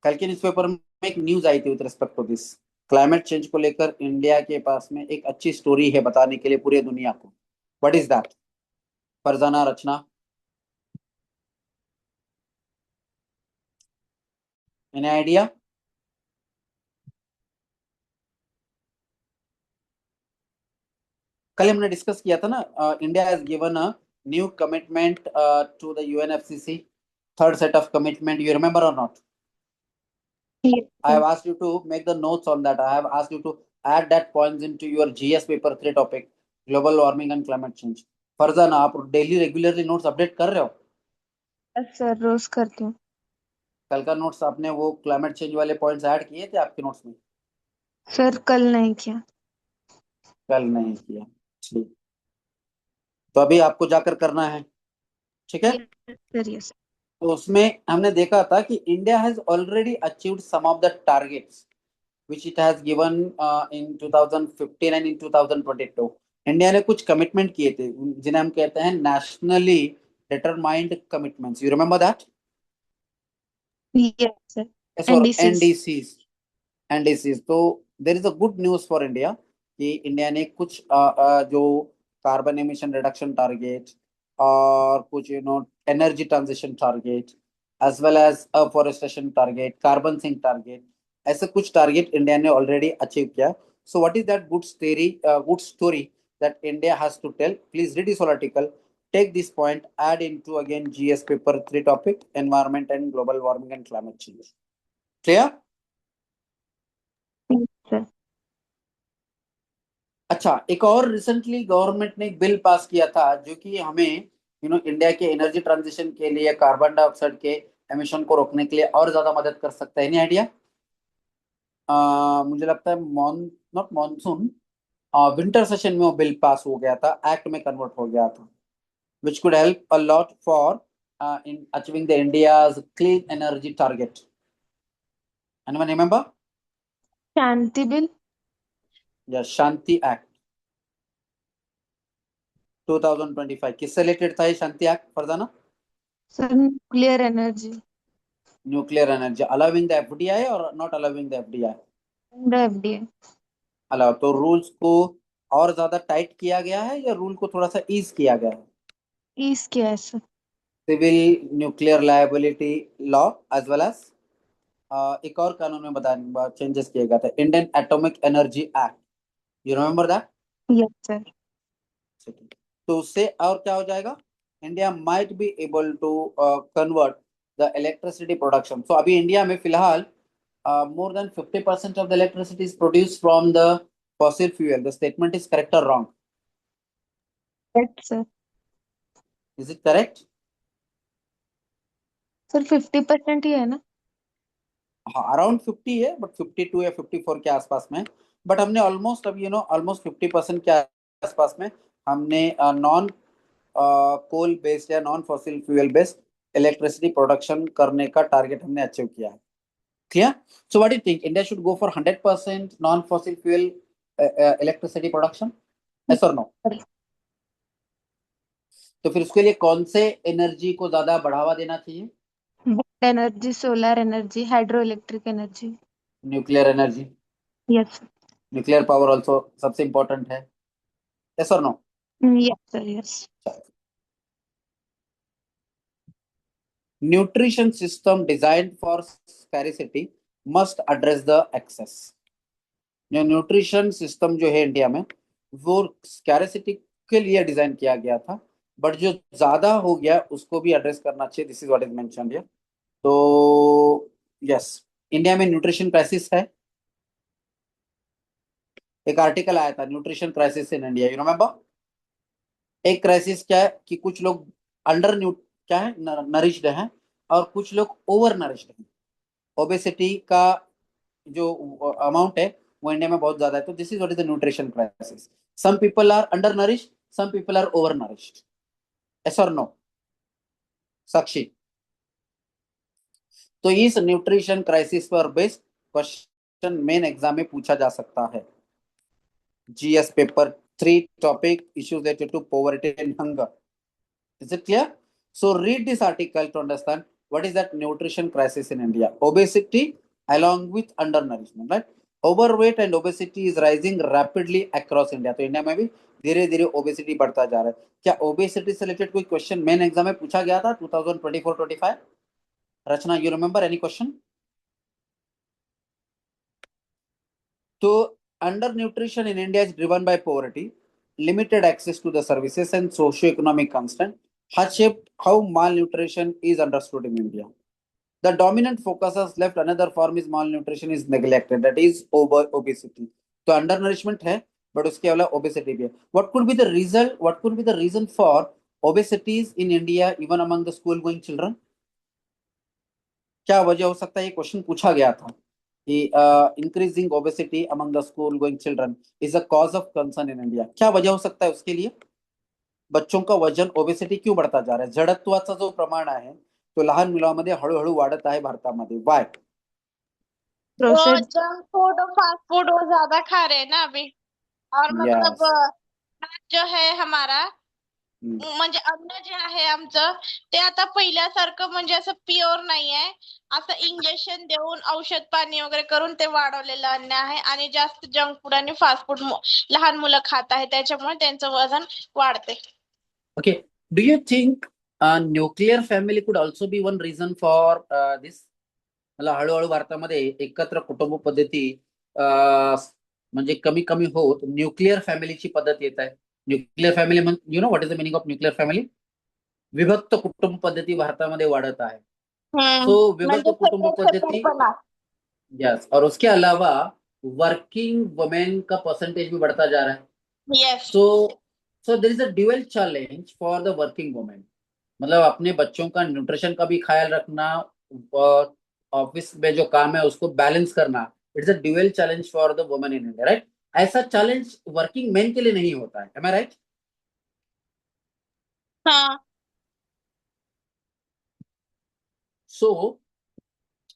कल के newspaper में एक news आई थी with respect to this. Climate change को लेकर India के पास में एक अच्छी स्टोरी है बताने के लिए पूरी दुनिया को. What is that? Farzana, Rachna, any idea? कल हमने डिस्कस किया था ना, India has given a new commitment to the UNFCCC third set of commitment, you remember or not? Yes, I have sir. asked you to make the notes on that. I have asked you to add that points into your GS paper 3 topic, global warming and climate change. Farzana, आप daily regularly notes update कर रहे हो? Yes sir, रोज करती हूँ। कल का notes आपने वो क्लाइमेट चेंज वाले पॉइंट्स ऐड किए थे आपके नोट्स में? सर कल नहीं किया। कल नहीं किया, ठीक। तो अभी आपको जाकर करना है, ठीक है? Yes sir, yes. तो उसमें हमने देखा था कि India has already achieved some of the targets which it has given in 2015 and in 2022. India ने कुछ कमिटमेंट किए थे जिन्हें हम कहते हैं nationally determined commitments. You remember that? Yes sir. NDCs। NDCs, NDCs. तो there is a good news for India कि इंडिया ने कुछ जो कार्बन एमिशन रिडक्शन टारगेट और कुछ energy transition target as well as afforestation target, carbon sink target, ऐसे कुछ target India ने ऑलरेडी अचीव किया। So what is that good story that India has to tell? Please read this article, take this point, add into again GS paper 3 topic, environment and global warming and climate change. Clear? Sir. अच्छा, एक और recently government ने एक bill pass किया था जो कि हमें इंडिया के एनर्जी ट्रांजिशन के लिए, कार्बन डाइऑक्साइड के एमिशन को रोकने के लिए और ज्यादा मदद कर सकता है। Any idea? मुझे लगता है नॉट मॉनसून, विंटर सेशन में वो बिल पास हो गया था, एक्ट में कन्वर्ट हो गया था, which could help a lot for in achieving the India's clean energy target. Anyone remember? Shanti Bill. Yes, Shanti Act 2025। किससे रिलेटेड था ये Shanti Act Farzana? Sir nuclear energy. Nuclear energy, allowing the FDI और not allowing the FDI? FDA। Allow. तो rules को और ज्यादा tight किया गया है या रूल को थोड़ा सा ईज किया गया है? ईज किया है सर। Civil nuclear liability law as well as एक और कानून में बता चेंजेस किए गए थे, Indian atomic energy act. You remember that? Yes sir. तो उससे और क्या हो जाएगा? India might be able to convert the electricity production. So अभी इंडिया में फिलहाल more than 50% of the electricity is produced from the fossil fuel. The statement is correct or wrong? Correct sir. Is it correct? Sir 50% ही है ना? हाँ, around 50 है, but 52 या 54 के आसपास में। बट हमने ऑलमोस्ट अभी ऑलमोस्ट 50% के आसपास में हमने नॉन कोल बेस्ड या non fossil fuel based electricity production करने का टारगेट हमने अचीव किया है। Clear? So what do you think, India should go for 100% non fossil fuel electricity production? Yes और नो? तो फिर उसके लिए कौन से एनर्जी को ज्यादा बढ़ावा देना चाहिए? Energy, solar energy, hydro electric energy. Nuclear energy, yes. Nuclear power also सबसे इंपॉर्टेंट है। यस और no? Yes sir, yes. Nutrition system designed for scarcity must address the excess. जो न्यूट्रिशन सिस्टम जो है इंडिया में वो स्कैरिसिटी के लिए डिजाइन किया गया था, बट जो ज्यादा हो गया उसको भी एड्रेस करना चाहिए। This is what is mentioned here. तो यस, इंडिया में न्यूट्रिशन क्राइसिस है। एक आर्टिकल आया था, nutrition crisis in India, you remember? एक क्राइसिस क्या है कि कुछ लोग अंडर क्या है, नरिश्ड हैं, और कुछ लोग ओवर नरिश्ड हैं। ओबेसिटी का जो अमाउंट है वो इंडिया में बहुत ज्यादा है। तो this is what is the nutrition crisis. Some people are under nourished, some people are over nourished. Yes और नो साक्षी? तो इस न्यूट्रिशन क्राइसिस पर बेस्ड क्वेश्चन मेन एग्जाम में पूछा जा सकता है। GS paper 3 topic, issues related to poverty and hunger. Is it clear? So read this article to understand what is that nutrition crisis in India. Obesity along with undernourishment, right? Overweight and obesity is rising rapidly across India. तो India में भी धीरे धीरे obesity बढ़ता जा रहा है। क्या ओबेसिटी से रिलेटेड कोई क्वेश्चन मेन एग्जाम में पूछा गया था 2024-25? रचना, यू रिमेंबर एनी क्वेश्चन? तो under nutrition in India is driven by poverty, limited access to the services and socio-economic constraint, has shaped how malnutrition is understood in India. The dominant focus has left another form is malnutrition is neglected, that is obesity. तो undernourishment है, but उसके अलावा obesity भी है. What could be the result? What could be the reason for obesities in India even among the school going children? क्या वजह हो सकता है? ये क्वेश्चन पूछा गया था कि increasing obesity among the school going children is a cause of concern in India. क्या वजह हो सकता है उसके लिए? बच्चों का वजन ओबेसिटी क्यों बढ़ता जा रहा है? जडत्वाचा जो प्रमाण आहे तो लहान मुलांमध्ये हळूहळू वाढत आहे भारतामध्ये. वाय? वो Processed जंक फूड और फास्ट फूड वो ज्यादा खा रहे हैं ना अभी, और मतलब यस. जो है हमारा म्हणजे अन्न जे आहे आमचं ते आता पहिल्यासारखं म्हणजे असं प्युअर नाही आहे. असं इंजेक्शन देऊन औषध पाणी वगैरे करून ते वाढवलेलं अन्न आहे आणि जास्त जंक फूड आणि फास्ट फूड लहान मुलं खात आहेत, त्याच्यामुळे त्यांचं वजन वाढते. Okay. Do you think nuclear family could also be one reason for this? मला हळूहळू भारतामध्ये एकत्र कुटुंब पद्धती म्हणजे कमी कमी होत न्यूक्लिअर फॅमिलीची पद्धत येत आहे. न्यूक्लिअर फॅमिली म्हणजे you know what is the meaning of nuclear family? विभक्त कुटुंब पद्धती भारतामध्ये वाढत आहे. सो विभक्त म्हणजे कुटुंब पद्धती, सगळेपणा. यस, और उसके अलावा वर्किंग वुमेन का परसेंटेज भी बढ़ता जा रहा है. Yes. So there is a dual challenge for the working women. मतलब अपने बच्चों का न्यूट्रिशन का भी ख्याल रखना और ऑफिस में जो काम है उसको बैलेंस करना. It's a dual challenge for the women in India, right? ऐसा चैलेंज वर्किंग मेन के लिए नहीं होता है. M I right? हाँ. So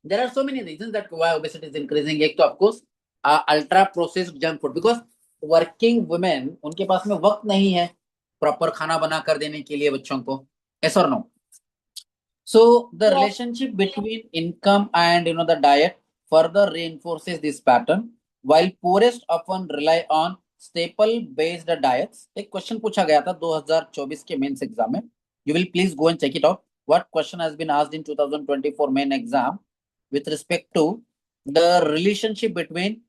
there are so many reasons that why obesity is increasing. एक तो of course ultra processed junk food, because working women उनके पास में वक्त नहीं है प्रॉपर खाना बना कर देने के लिए बच्चों को. yes or no? So the Yes. relationship between income and the diet further reinforces this pattern, while poorest often rely on staple based diets. एक क्वेश्चन पूछा गया था 2024 के मेंस एग्जाम में. You will please go and check it out. What question has been asked in 2024 main exam with respect to the relationship between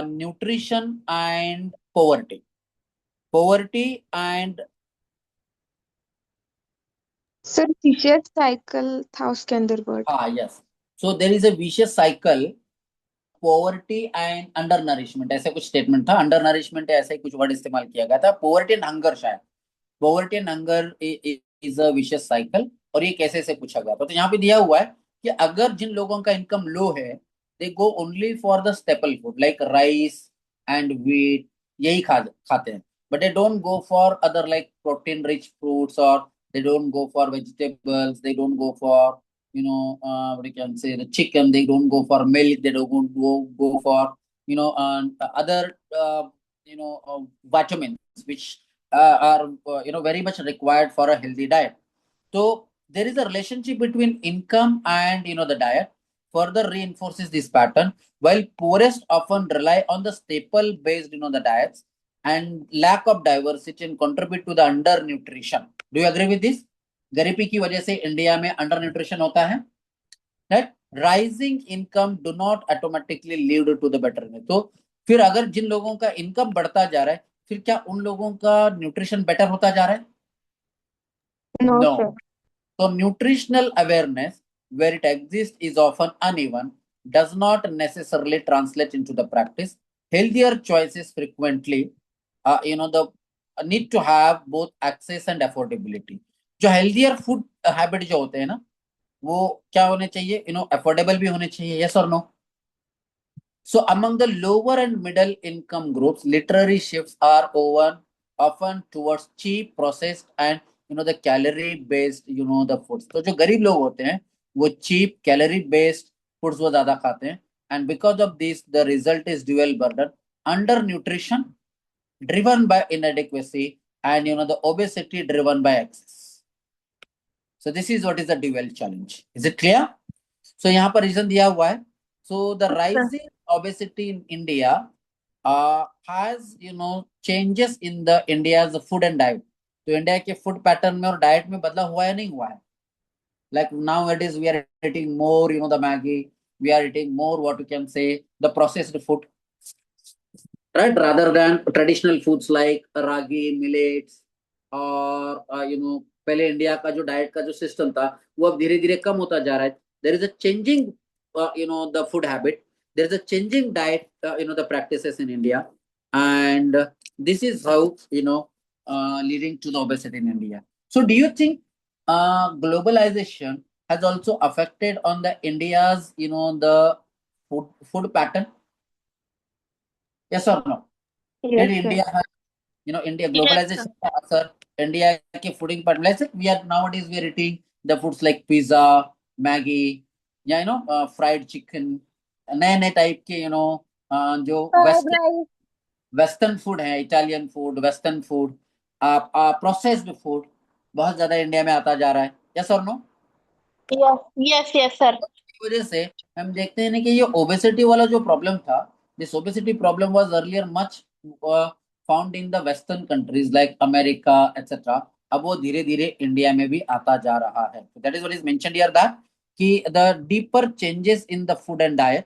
nutrition and poverty. Poverty and sir vicious cycle था उसके अंदर word. yes. So there is a vicious cycle, poverty and undernourishment. ऐसे कुछ statement था. undernourishment ऐसे ही कुछ word इस्तेमाल किया गया था. poverty and hunger शायद. poverty and hunger is a vicious cycle. और ये कैसे से पूछा गया था. तो यहाँ पे दिया हुआ है कि अगर जिन लोगों का इनकम लो है, they go only for the staple food like rice and wheat, यही खाते हैं. but they don't go for other like protein rich fruits, or they don't go for vegetables, they don't go for what you can say the chicken, they don't go for milk, they don't go for other vitamins which are very much required for a healthy diet. So there is a relationship between income and the diet further reinforces this pattern, while poorest often rely on the staple based the diets, and lack of diversity and contribute to the undernutrition. Do you agree with this? गरीबी की वजह से India में under nutrition होता है, right? Rising income do not automatically lead to the better. तो फिर अगर जिन लोगों का इनकम बढ़ता जा रहा है, फिर क्या उन लोगों का न्यूट्रिशन बेटर होता जा रहा है? No, No. sir. So nutritional awareness, where it exists, is often uneven, does not necessarily translate into the practice. Healthier choices frequently, the need to have both access and affordability. जो healthier food habit जो होते हैं ना, वो क्या होने चाहिए? affordable भी होने चाहिए. Yes or no? So among the lower and middle income groups, literary shifts are often towards cheap, processed and the calorie based the foods. तो जो गरीब लोग होते हैं वो cheap, calorie based foods वो ज्यादा खाते हैं, and because of this the result is dual burden: undernutrition driven by inadequacy and the obesity driven by excess. So this is what is the dual challenge. Is it clear? So यहाँ पर reason दिया हुआ है. So the rising obesity in India has changes in the India's food and diet. तो India के food pattern में और diet में बदलाव हुआ है नहीं हुआ है? Like nowadays we are eating more the Maggi, we are eating more what you can say the processed food, right, rather than traditional foods like ragi, millets, or पहले इंडिया का जो डाइट का जो सिस्टम था वो अब धीरे धीरे कम होता जा रहा है. There is a changing the food habit, there is a changing diet the practices in India, and this is how leading to the obesity in India. So do you think globalization has also affected on the India's the food pattern? Yes or no? Yes, Did sir. India have India Yes, sir. globalization का असर India के fooding पर? let's say we are nowadays we are eating the foods like pizza, Maggi, या fried chicken, नए नए type के जो western food है, इटालियन फूड, वेस्टर्न फूड, आप प्रोसेस्ड फूड बहुत ज्यादा इंडिया में आता जा रहा है. यस और नो? Yes, yes, sir. की वजह से हम देखते हैं ना कि ये ओबेसिटी वाला जो प्रॉब्लम था, this obesity problem was earlier much found in the western countries like America etcetera. अब वो धीरे धीरे इंडिया में भी आता जा रहा है. That is what is mentioned here, that कि the deeper changes in the food and diet.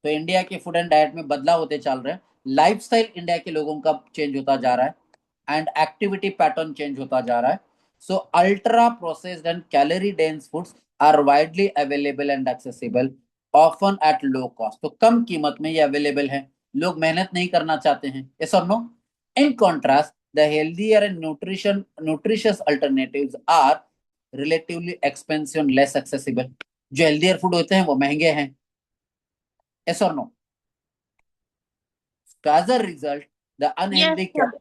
तो इंडिया के फूड एंड डाइट में बदलाव होते चल रहे हैं, लाइफस्टाइल इंडिया के लोगों का चेंज होता जा रहा है, एंड एक्टिविटी पैटर्न चेंज होता जा रहा है. So ultra processed and calorie dense foods are widely available and accessible, often at low cost. तो कम कीमत में ये अवेलेबल है, लोग मेहनत नहीं करना चाहते हैं. yes or no? In contrast, the healthier and nutritious alternatives are relatively expensive and less accessible. जो हेल्दियर फूड होते हैं वो महंगे हैं. yes or no? So as a result, the unhealthy Yes, sir. calories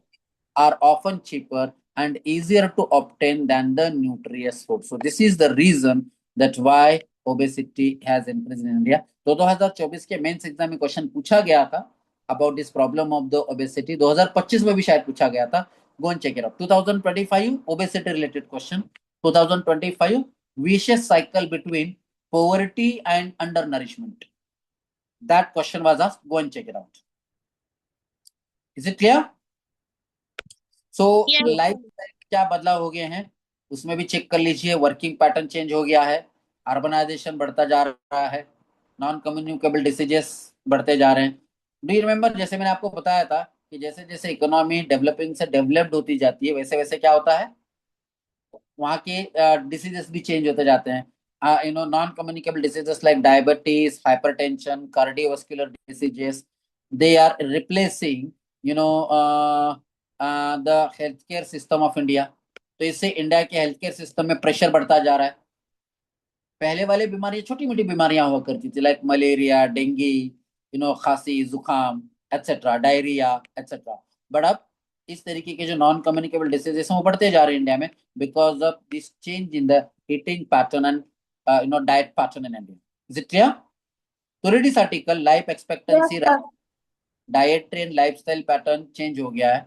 are often cheaper and easier to obtain than the nutritious food. So this is the reason that why obesity has increased in India. तो 2024 के mains exam में question पूछा गया था about this problem of the obesity. 2025 में भी शायद पूछा गया था. Go and check it out. 2025 obesity related question. 2025 vicious cycle between poverty and undernourishment. That question was asked. Go and check it out. Is it clear? So Yes. Life क्या बदलाव हो गए हैं उसमें भी चेक कर लीजिए. वर्किंग पैटर्न चेंज हो गया है, अर्बनाइजेशन बढ़ता जा रहा है, नॉन कम्युनिकेबल डिसीजेस बढ़ते जा रहे हैं. डू यू रिमेम्बर, जैसे मैंने आपको बताया था कि जैसे जैसे इकोनॉमी डेवलपिंग से डेवलप्ड होती जाती है वैसे वैसे क्या होता है, वहाँ के डिसीजेस भी चेंज होते जाते हैं. Non communicable diseases like diabetes, hypertension, cardiovascular diseases, they are replacing the health care system of India. तो इससे इंडिया के हेल्थ केयर सिस्टम में प्रेशर बढ़ता जा रहा है. पहले वाले बीमारियां छोटी मोटी बीमारियां हुआ करती थी लाइक मलेरिया, डेंगू, खांसी, जुकाम एटसेट्रा, डायरिया एटसेट्रा. बट अब इस तरीके के जो नॉन कम्युनिकेबल डिसीजेस हैं वो बढ़ते जा रहे हैं इंडिया में because of this change in the eating pattern and diet pattern in India. Is it clear? तो read this article. Life expectancy, dietary and lifestyle pattern change हो गया है,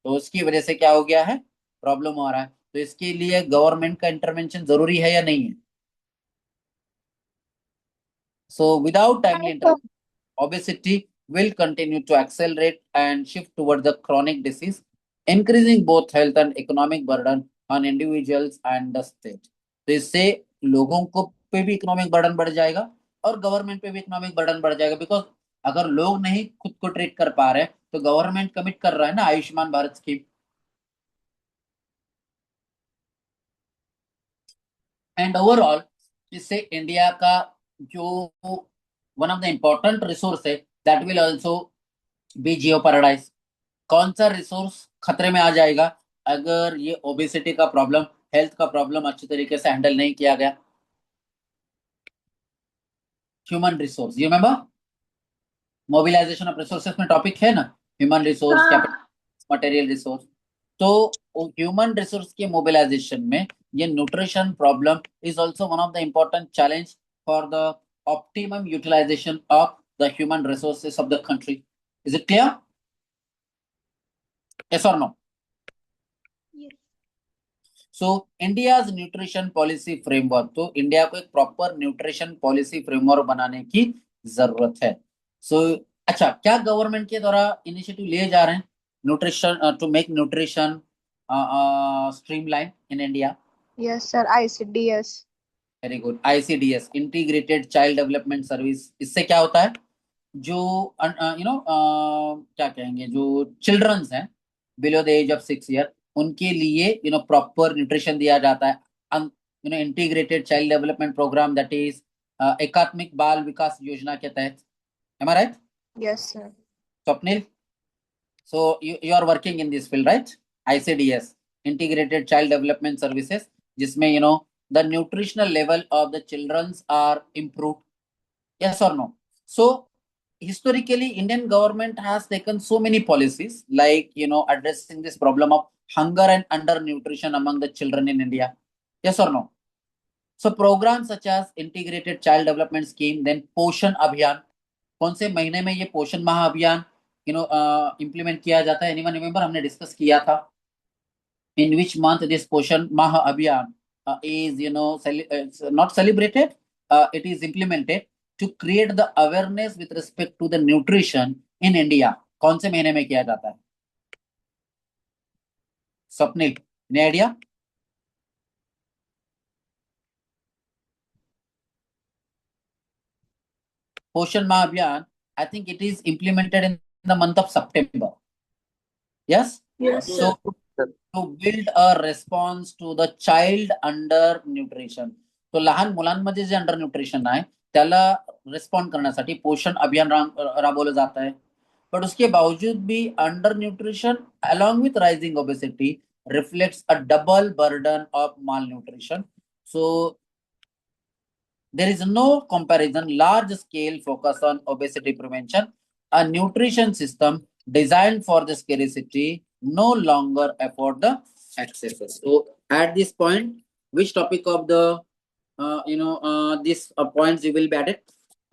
तो उसकी वजह से क्या हो गया है, प्रॉब्लम हो रहा है. तो इसके लिए गवर्नमेंट का इंटरवेंशन जरूरी है या नहीं है? So without timely intervention obesity will continue to accelerate and shift towards the chronic disease, increasing both health and economic burden on individuals and the state. तो इससे लोगों को पे भी इकोनॉमिक बर्डन बढ़ जाएगा और गवर्नमेंट पे भी इकोनॉमिक बर्डन बढ़ जाएगा बिकॉज अगर लोग नहीं खुद को ट्रीट कर पा रहे तो गवर्नमेंट कमिट कर रहा है ना Ayushman Bharat scheme. And overall इससे इंडिया का जो one of the important resource है that will also be geo paradise. कौन सा रिसोर्स खतरे में आ जाएगा अगर ये ओबेसिटी का प्रॉब्लम, हेल्थ का प्रॉब्लम अच्छी तरीके से हैंडल नहीं किया गया? Human resource. You remember mobilisation of resources में टॉपिक है ना, human resource, capital, material resource. तो ह्यूमन रिसोर्स के मोबिलाइजेशन में ये nutrition problem is also one of the important challenge for the optimum utilisation of the human resources of the country. Is it clear? yes or no? Yes. So India's nutrition policy framework, तो India को एक proper nutrition policy framework बनाने की जरूरत है. सो अच्छा, क्या government के द्वारा इनिशिएटिव लिए जा रहे हैं nutrition to make nutrition streamline in India? Yes, sir. ICDS. Very good. ICDS, integrated child development service. इससे क्या होता है, जो क्या कहेंगे, जो चिल्ड्रंस हैं below the age of 6 year उनके लिए प्रॉपर न्यूट्रिशन दिया जाता है। Integrated child development programme, that is एकात्मिक बाल विकास योजना के तहत। Am I right Yes, sir. Swapnil? So you are working in this field, right? ICDS, Integrated Child Development Services, जिसमें the nutritional level of the childrens are improved. Yes or no? So historically, Indian government has taken so many policies like addressing this problem of hunger and undernutrition among the children in India. Yes or no? So programs such as Integrated Child Development Scheme, then Poshan Abhiyan, कौन से महीने में ये पोषण माह अभियान implement किया जाता है? Anyone remember? हमने डिस्कस किया था। इन विच मंथ दिस पोषण माह अभियान is not celebrated, it is implemented to create the awareness with respect to the nutrition in India. कौन से महीने में किया जाता है? Swapnil, any idea? Poshan Maha Abhiyan, I think it is implemented in the month of September. Yes? Yes, sir. So to build a response to the child under nutrition. तो लहान मुलांमध्ये जे अंडर न्यूट्रिशन आहे त्याला रिस्पॉन्ड करण्यासाठी पोषण अभियान राबवलं जात आहे. बट उसके बावजूद भी under nutrition along with rising obesity reflects a double burden of malnutrition. So there is no comparison large scale focus on obesity prevention. A nutrition system designed for the scarcity no longer afford the access. So at this point, which topic of the these points you will be added?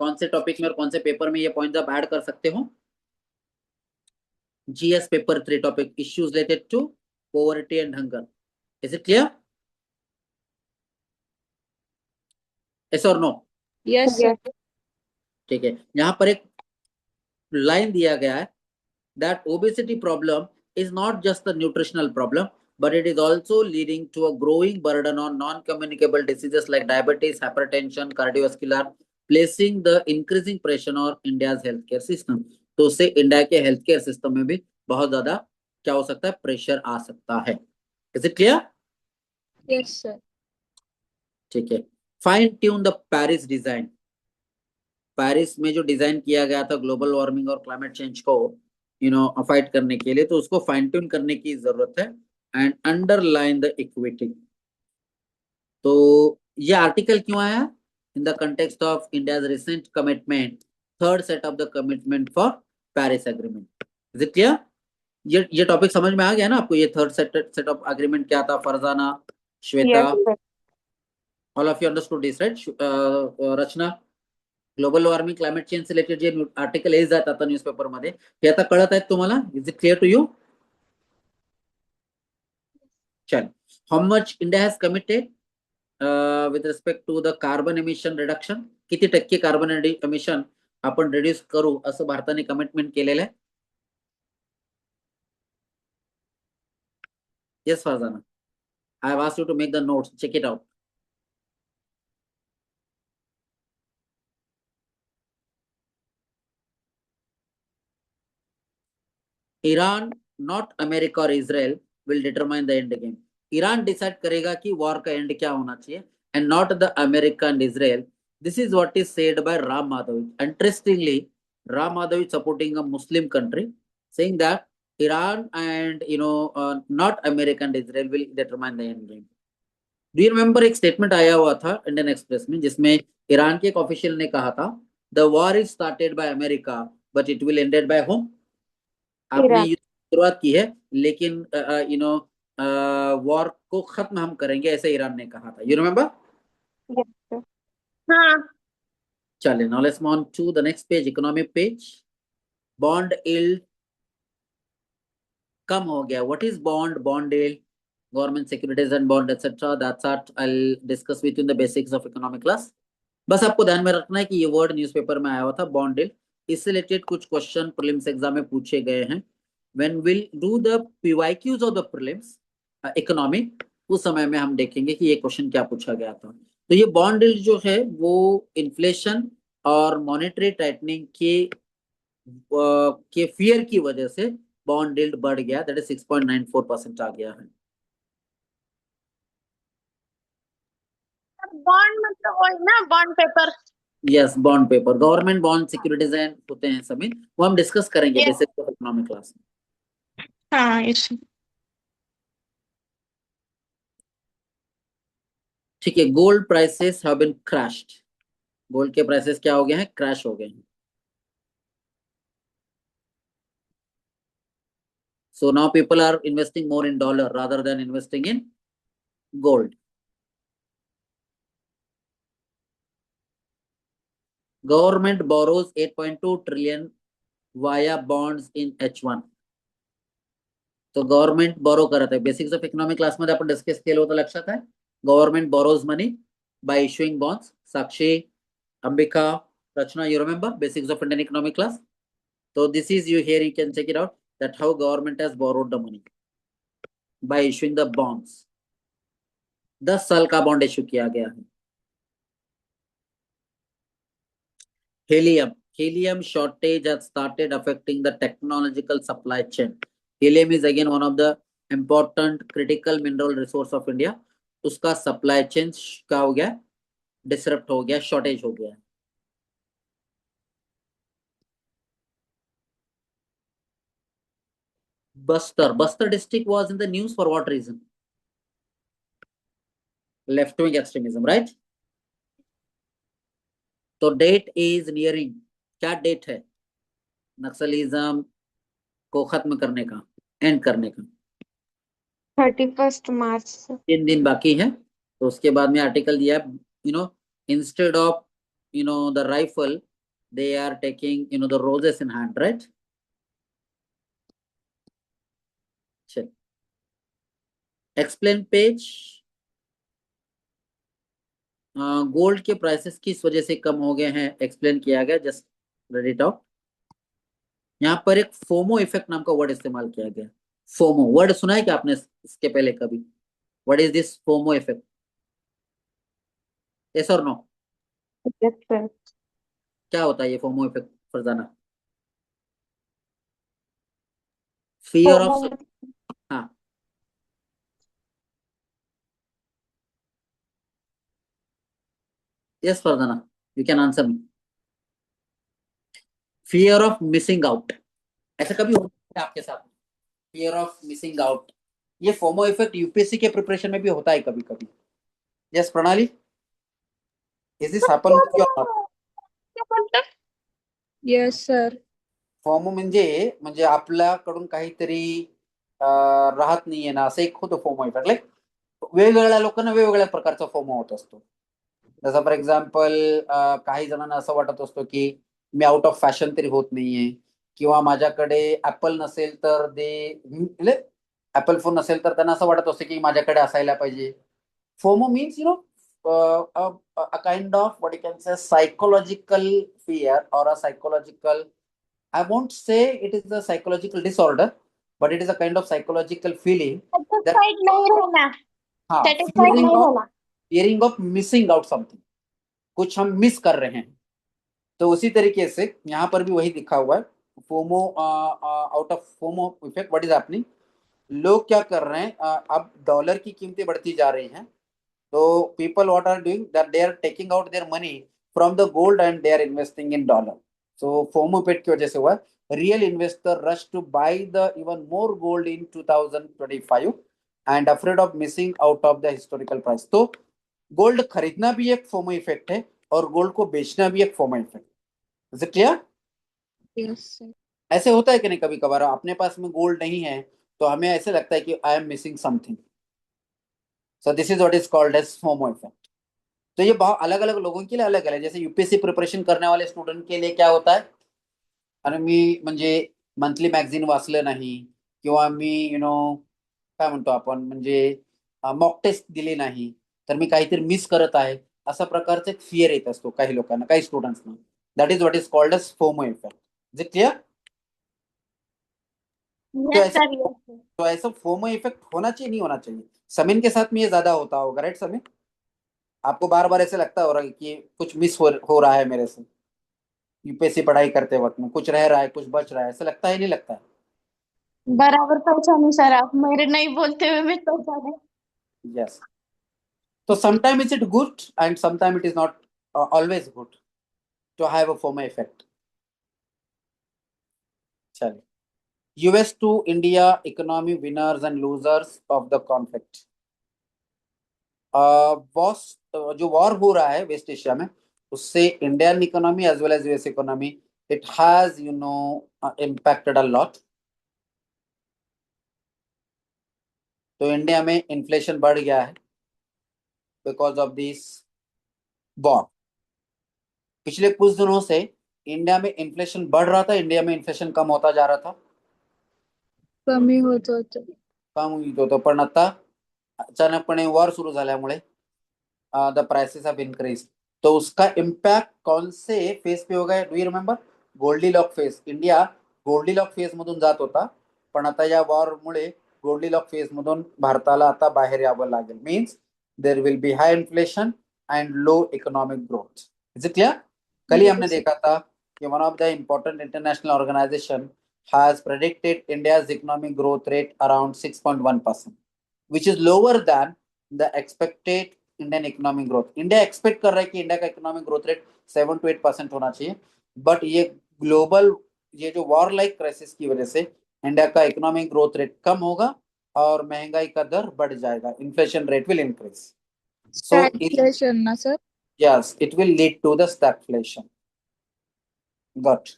कौन से topic में और कौन से paper में ये points आप add कर सकते हो? GS paper 3 topic issues related to poverty and hunger. Is it clear? Yes or no? Yes, sir. ठीक है, यहाँ पर एक लाइन दिया गया है that obesity problem is not just a nutritional problem, but it is also leading to a growing burden on non-communicable diseases like diabetes, hypertension, cardiovascular, placing the increasing pressure on India's healthcare system. तो उससे India के healthcare system में भी बहुत ज्यादा क्या हो सकता है? प्रेशर आ सकता है. Is it clear? Yes, sir. ठीक है. Fine tune the Paris design. Paris में जो डिजाइन किया गया था ग्लोबल वार्मिंग और क्लाइमेट चेंज को फाइट करने के लिए, तो उसको फाइन ट्यून करने की जरूरत है. And underline the equity. तो ये आर्टिकल क्यों आया? In the context of India's recent commitment, third set of the commitment for Paris agreement. Is it clear? ये टॉपिक समझ में आ गया ना आपको? ये थर्ड सेट ऑफ एग्रीमेंट क्या था? Farzana, Shweta, all of you understood this right? Rachna, global warming climate change related जे आर्टिकल येत जात आता न्यूजपेपर मध्ये, हे आता कळत आहेत तुम्हाला? Is it clear to you? चल, how much India has committed with respect to the carbon emission reduction? किती टक्के कार्बन एमिशन आपण रिड्यूस करू असं भारताने कमिटमेंट केलेलं आहे? Yes Farzana, I have asked you to make the notes, check it out. Iran, not America और Israel will determine the end game. Iran decide करेगा कि वॉर का एंड क्या होना चाहिए, and not the America and Israel. This is what is said by Ram Madhavi. Interestingly, Ram Madhavi is supporting a Muslim country, saying that Iran and not America and Israel will determine the end game. Do you remember एक statement आया हुआ था Indian express में जिसमें Iran के एक official ने कहा था, the war is started by America but it will ended by home. आपने शुरुआत की है लेकिन वॉर को खत्म हम करेंगे, ऐसे ईरान ने कहा था. You remember? हाँ. चलिए, now let's move on to the next page, economic page. Bond yield कम हो गया. What is bond yield, government securities and bond etc. That's what I'll discuss with you in the basics of economic class. बस आपको ध्यान में रखना है कि ये वर्ड न्यूज़पेपर में आया हुआ था बॉन्ड yield. इससे रिलेटेड कुछ क्वेश्चन प्रीलिम्स एग्जाम में पूछे गए हैं. When we'll do the PYQs of the prelims economy, उस समय में हम देखेंगे कि ये क्वेश्चन क्या पूछा गया था. तो ये बॉन्ड यील्ड जो है वो इन्फ्लेशन और मॉनेटरी टाइटनिंग के फियर की वजह से बॉन्ड यील्ड बढ़ गया, दैट इज 6.94% आ गया है. बॉन्ड मतलब वही ना, bond paper. Yes, bond paper, government bond securities होते हैं सभी, वो हम डिस्कस करेंगे Yes. बेसिक इकोनॉमिक क्लास में। हाँ, इस ठीक है, gold prices have been crashed, gold के प्राइसेस क्या हो गए हैं, क्रैश हो गए हैं। So now people are investing more in dollar rather than investing in gold. Government borrows 8.2 trillion via bonds in H1. तो गव्हर्नमेंट बोरो करत आहे, बेसिक्स ऑफ इकॉनॉमिक क्लास मध्ये आपण डिस्कस केलं होतं, लक्षात आहे? Government borrows money by issuing bonds. Sakshi, Ambika, Rachna, you remember basics of Indian economic class? So this is, you here you can check it out, that how government has borrowed the money by issuing the bonds. 10 साल का bond issue किया गया है. Helium shortage has started affecting the technological supply chain. Helium is again one of the important critical mineral resource of India. उसका supply chain क्या हो गया, disrupt हो गया, shortage हो गया. Bastar district was in the news for what reason? Left wing extremism, right? तो date is nearing, क्या डेट है नक्सलिज्म को खत्म करने का, एंड करने का? 31 मार्च। 3 दिन बाकी है. तो उसके बाद में आर्टिकल दिया, instead of the rifle they are taking the roses in hand, right? चल, एक्सप्लेन पेज. गोल्ड के प्राइसेस किस वजह से कम हो गए हैं, एक्सप्लेन किया गया, जस्ट रेड इट आउट. यहाँ पर एक फोमो इफेक्ट नाम का वर्ड इस्तेमाल किया गया. फोमो वर्ड सुना है क्या आपने इसके पहले कभी? What is this FOMO effect? Yes और नो? Yes, sir. क्या होता है ये FOMO effect, Farzana? Fear of, हाँ, yes Farzana, you can answer me. Fear of missing out, ऐसा कभी होता है आपके साथ? फियर ऑफ मिसिंग आउट, ये फोमो इफेक्ट यूपीएससी के प्रिपरेशन में भी होता है कभी कभी. Yes Pranali, is this happen with you और नॉट? क्या बोलते? Yes sir. फोमो म्हणजे आपल्याकडून काहीतरी राहत नाहीये ना, असं एक होतं फोमो इफेक्ट. लाईक वेगवेगळ्या लोकांना वेगवेगळ्या प्रकारचा फोमो होत असतो. जसं फॉर एक्झाम्पल काही जणांना असं वाटत असतो की मी आउट ऑफ फॅशन तरी होत नाहीये, किंवा माझ्याकडे ऍपल नसेल तर ऍपल फोन नसेल तर त्यांना असं वाटत असतं की माझ्याकडे असायला पाहिजे. FOMO means a kind of what you can say psychological fear or a psychological, I won't say it is a psychological disorder, but it is a kind of psychological feeling that Satisfied नहीं रहना, हाँ, satisfied नहीं रहना. fearing of missing out something, कुछ हम miss कर रहे हैं. तो उसी तरीके से यहाँ पर भी वही लिखा हुआ है, FOMO, out of FOMO effect what is happening. लोग क्या कर रहे हैं, अब डॉलर की कीमतें बढ़ती जा रही हैं, तो people what are doing that they are taking out their money from the gold and they are investing in dollar. So FOMO effect की वजह से हुआ. Real investor rush to buy the even more gold in 2025 and afraid of missing out of the historical price. तो gold खरीदना भी एक FOMO effect है और गोल्ड को बेचना भी एक FOMO effect. Is it clear? Yes sir. ऐसे होता है कि नहीं, कभी कभार अपने पास में गोल्ड नहीं है तो हमें ऐसे लगता है कि I am missing something. So this is what is called as FOMO effect. तो ये बहुत अलग अलग लोगों के लिए अलग अलग है. जैसे यूपीएससी प्रिपरेशन करने वाले स्टुडंट के लिए क्या होता है, अरे मी म्हणजे मंथली मॅगझिन वाचलं नाही, किंवा मी काय म्हणतो आपण म्हणजे मॉक टेस्ट दिली नाही, तर मी काहीतरी मिस करत आहे, अशा प्रकारचा एक फिअर येत असतो काही लोकांना, काही स्टुडंट्सना. That is what is called as FOMO effect. Is it clear? Yes sir, yes sir. तो ऐसा फोमो इफेक्ट होना चाहिए, नहीं होना चाहिए? समीन के साथ में ये ज्यादा होता होगा, राइट समीन? आपको बार बार ऐसे लगता होगा कि कुछ मिस हो रहा है मेरे से, यूपीएससी पढ़ाई करते वक्त में कुछ रह रहा है, कुछ बच रहा है, ऐसा लगता है नहीं लगता है? बराबर पहचाने सर आप, मेरे नहीं बोलते हुए मैं पहचाने. Yes. So sometimes is it good and sometimes it is not always good to have a FOMO effect. चलिए, US to India economy winners and losers of the conflict. जो वॉर हो रहा है वेस्ट एशिया में, उससे Indian economy as well as US economy, it has impacted a lot. तो India में inflation बढ़ गया है बिकॉज ऑफ दिस वॉर. पिछले कुछ दिनों से इंडिया में इन्फ्लेशन बढ़ रहा था, इंडिया में इन्फ्लेशन कम होता जा रहा था. कमी होत होतं. कम होत होतं, पण आता अचानकपणे वॉर सुरू झाल्यामुळे द प्राइसेस हैव इनक्रीज. तो उसका इम्पैक्ट कौन से फेज पे होगा? Do you remember? Goldilock phase. India Goldilock phase मधून जात होता, पण आता या वॉर मुळे गोल्डीलॉक फेज मधून भारताला आता बाहेर यावं लागेल. Means there will be high inflation and low economic growth. Is it clear? कल ही हमने देखा था कि one of the important international organisation has predicted India's economic growth rate around 6.1%, which is lower than the expected Indian economic growth. India expect कर रहा है कि इंडिया का इकोनॉमिक ग्रोथ रेट 7 to 8% होना चाहिए, बट ये ग्लोबल ये जो वॉर लाइक क्राइसिस की वजह से इंडिया का इकोनॉमिक ग्रोथ रेट कम होगा और महंगाई का दर बढ़ जाएगा. Inflation rate will increase. So Stagflation ना sir? yes, it will lead to the stagflation. Got.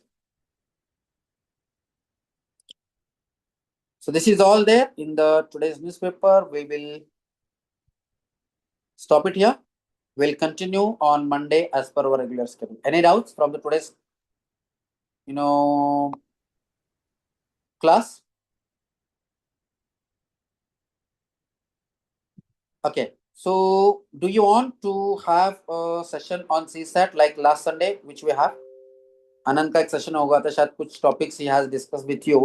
So this is all there in the today's newspaper. We will stop it here. We'll continue on Monday as per our regular schedule. Any doubts from the today's class? Okay. So do you want to have a session on CSAT like last Sunday, which we have? Anand का एक session होगा था, शायद कुछ topics he has discussed with you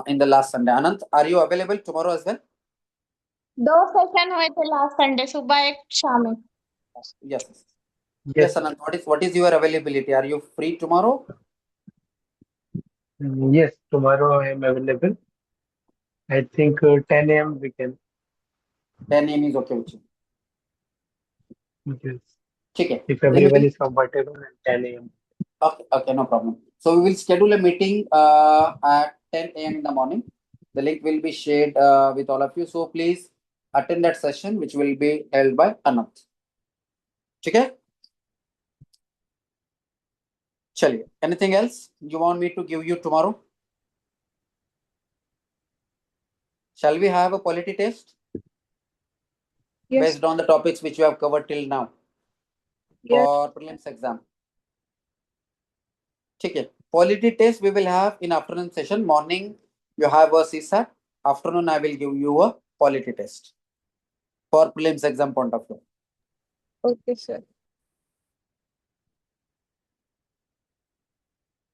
in the last Sunday. Anand, are you available tomorrow as well? 2 session हुए थे last Sunday, सुबह एक शाम में. Yes. Yes, Anand. What is your availability? Are you free tomorrow? Yes, tomorrow I am available. I think 10 a.m. we can. 10 a.m. is okay with you. Yes. ठीक है. If everyone is comfortable at 10 a.m. Okay, no problem. So we will schedule a meeting at 10 a.m. in the morning. The link will be shared with all of you. So please attend that session, which will be held by Anant. ठीक है? चलिए. Anything else you want me to give you tomorrow? Shall we have a polity test Yes. based on the topics which you have covered till now Yes. for prelims exam? ठीक है. Polity test we will have in afternoon session. Morning you have a CSAT. Afternoon I will give you a polity test for prelims exam point of view. Okay sir.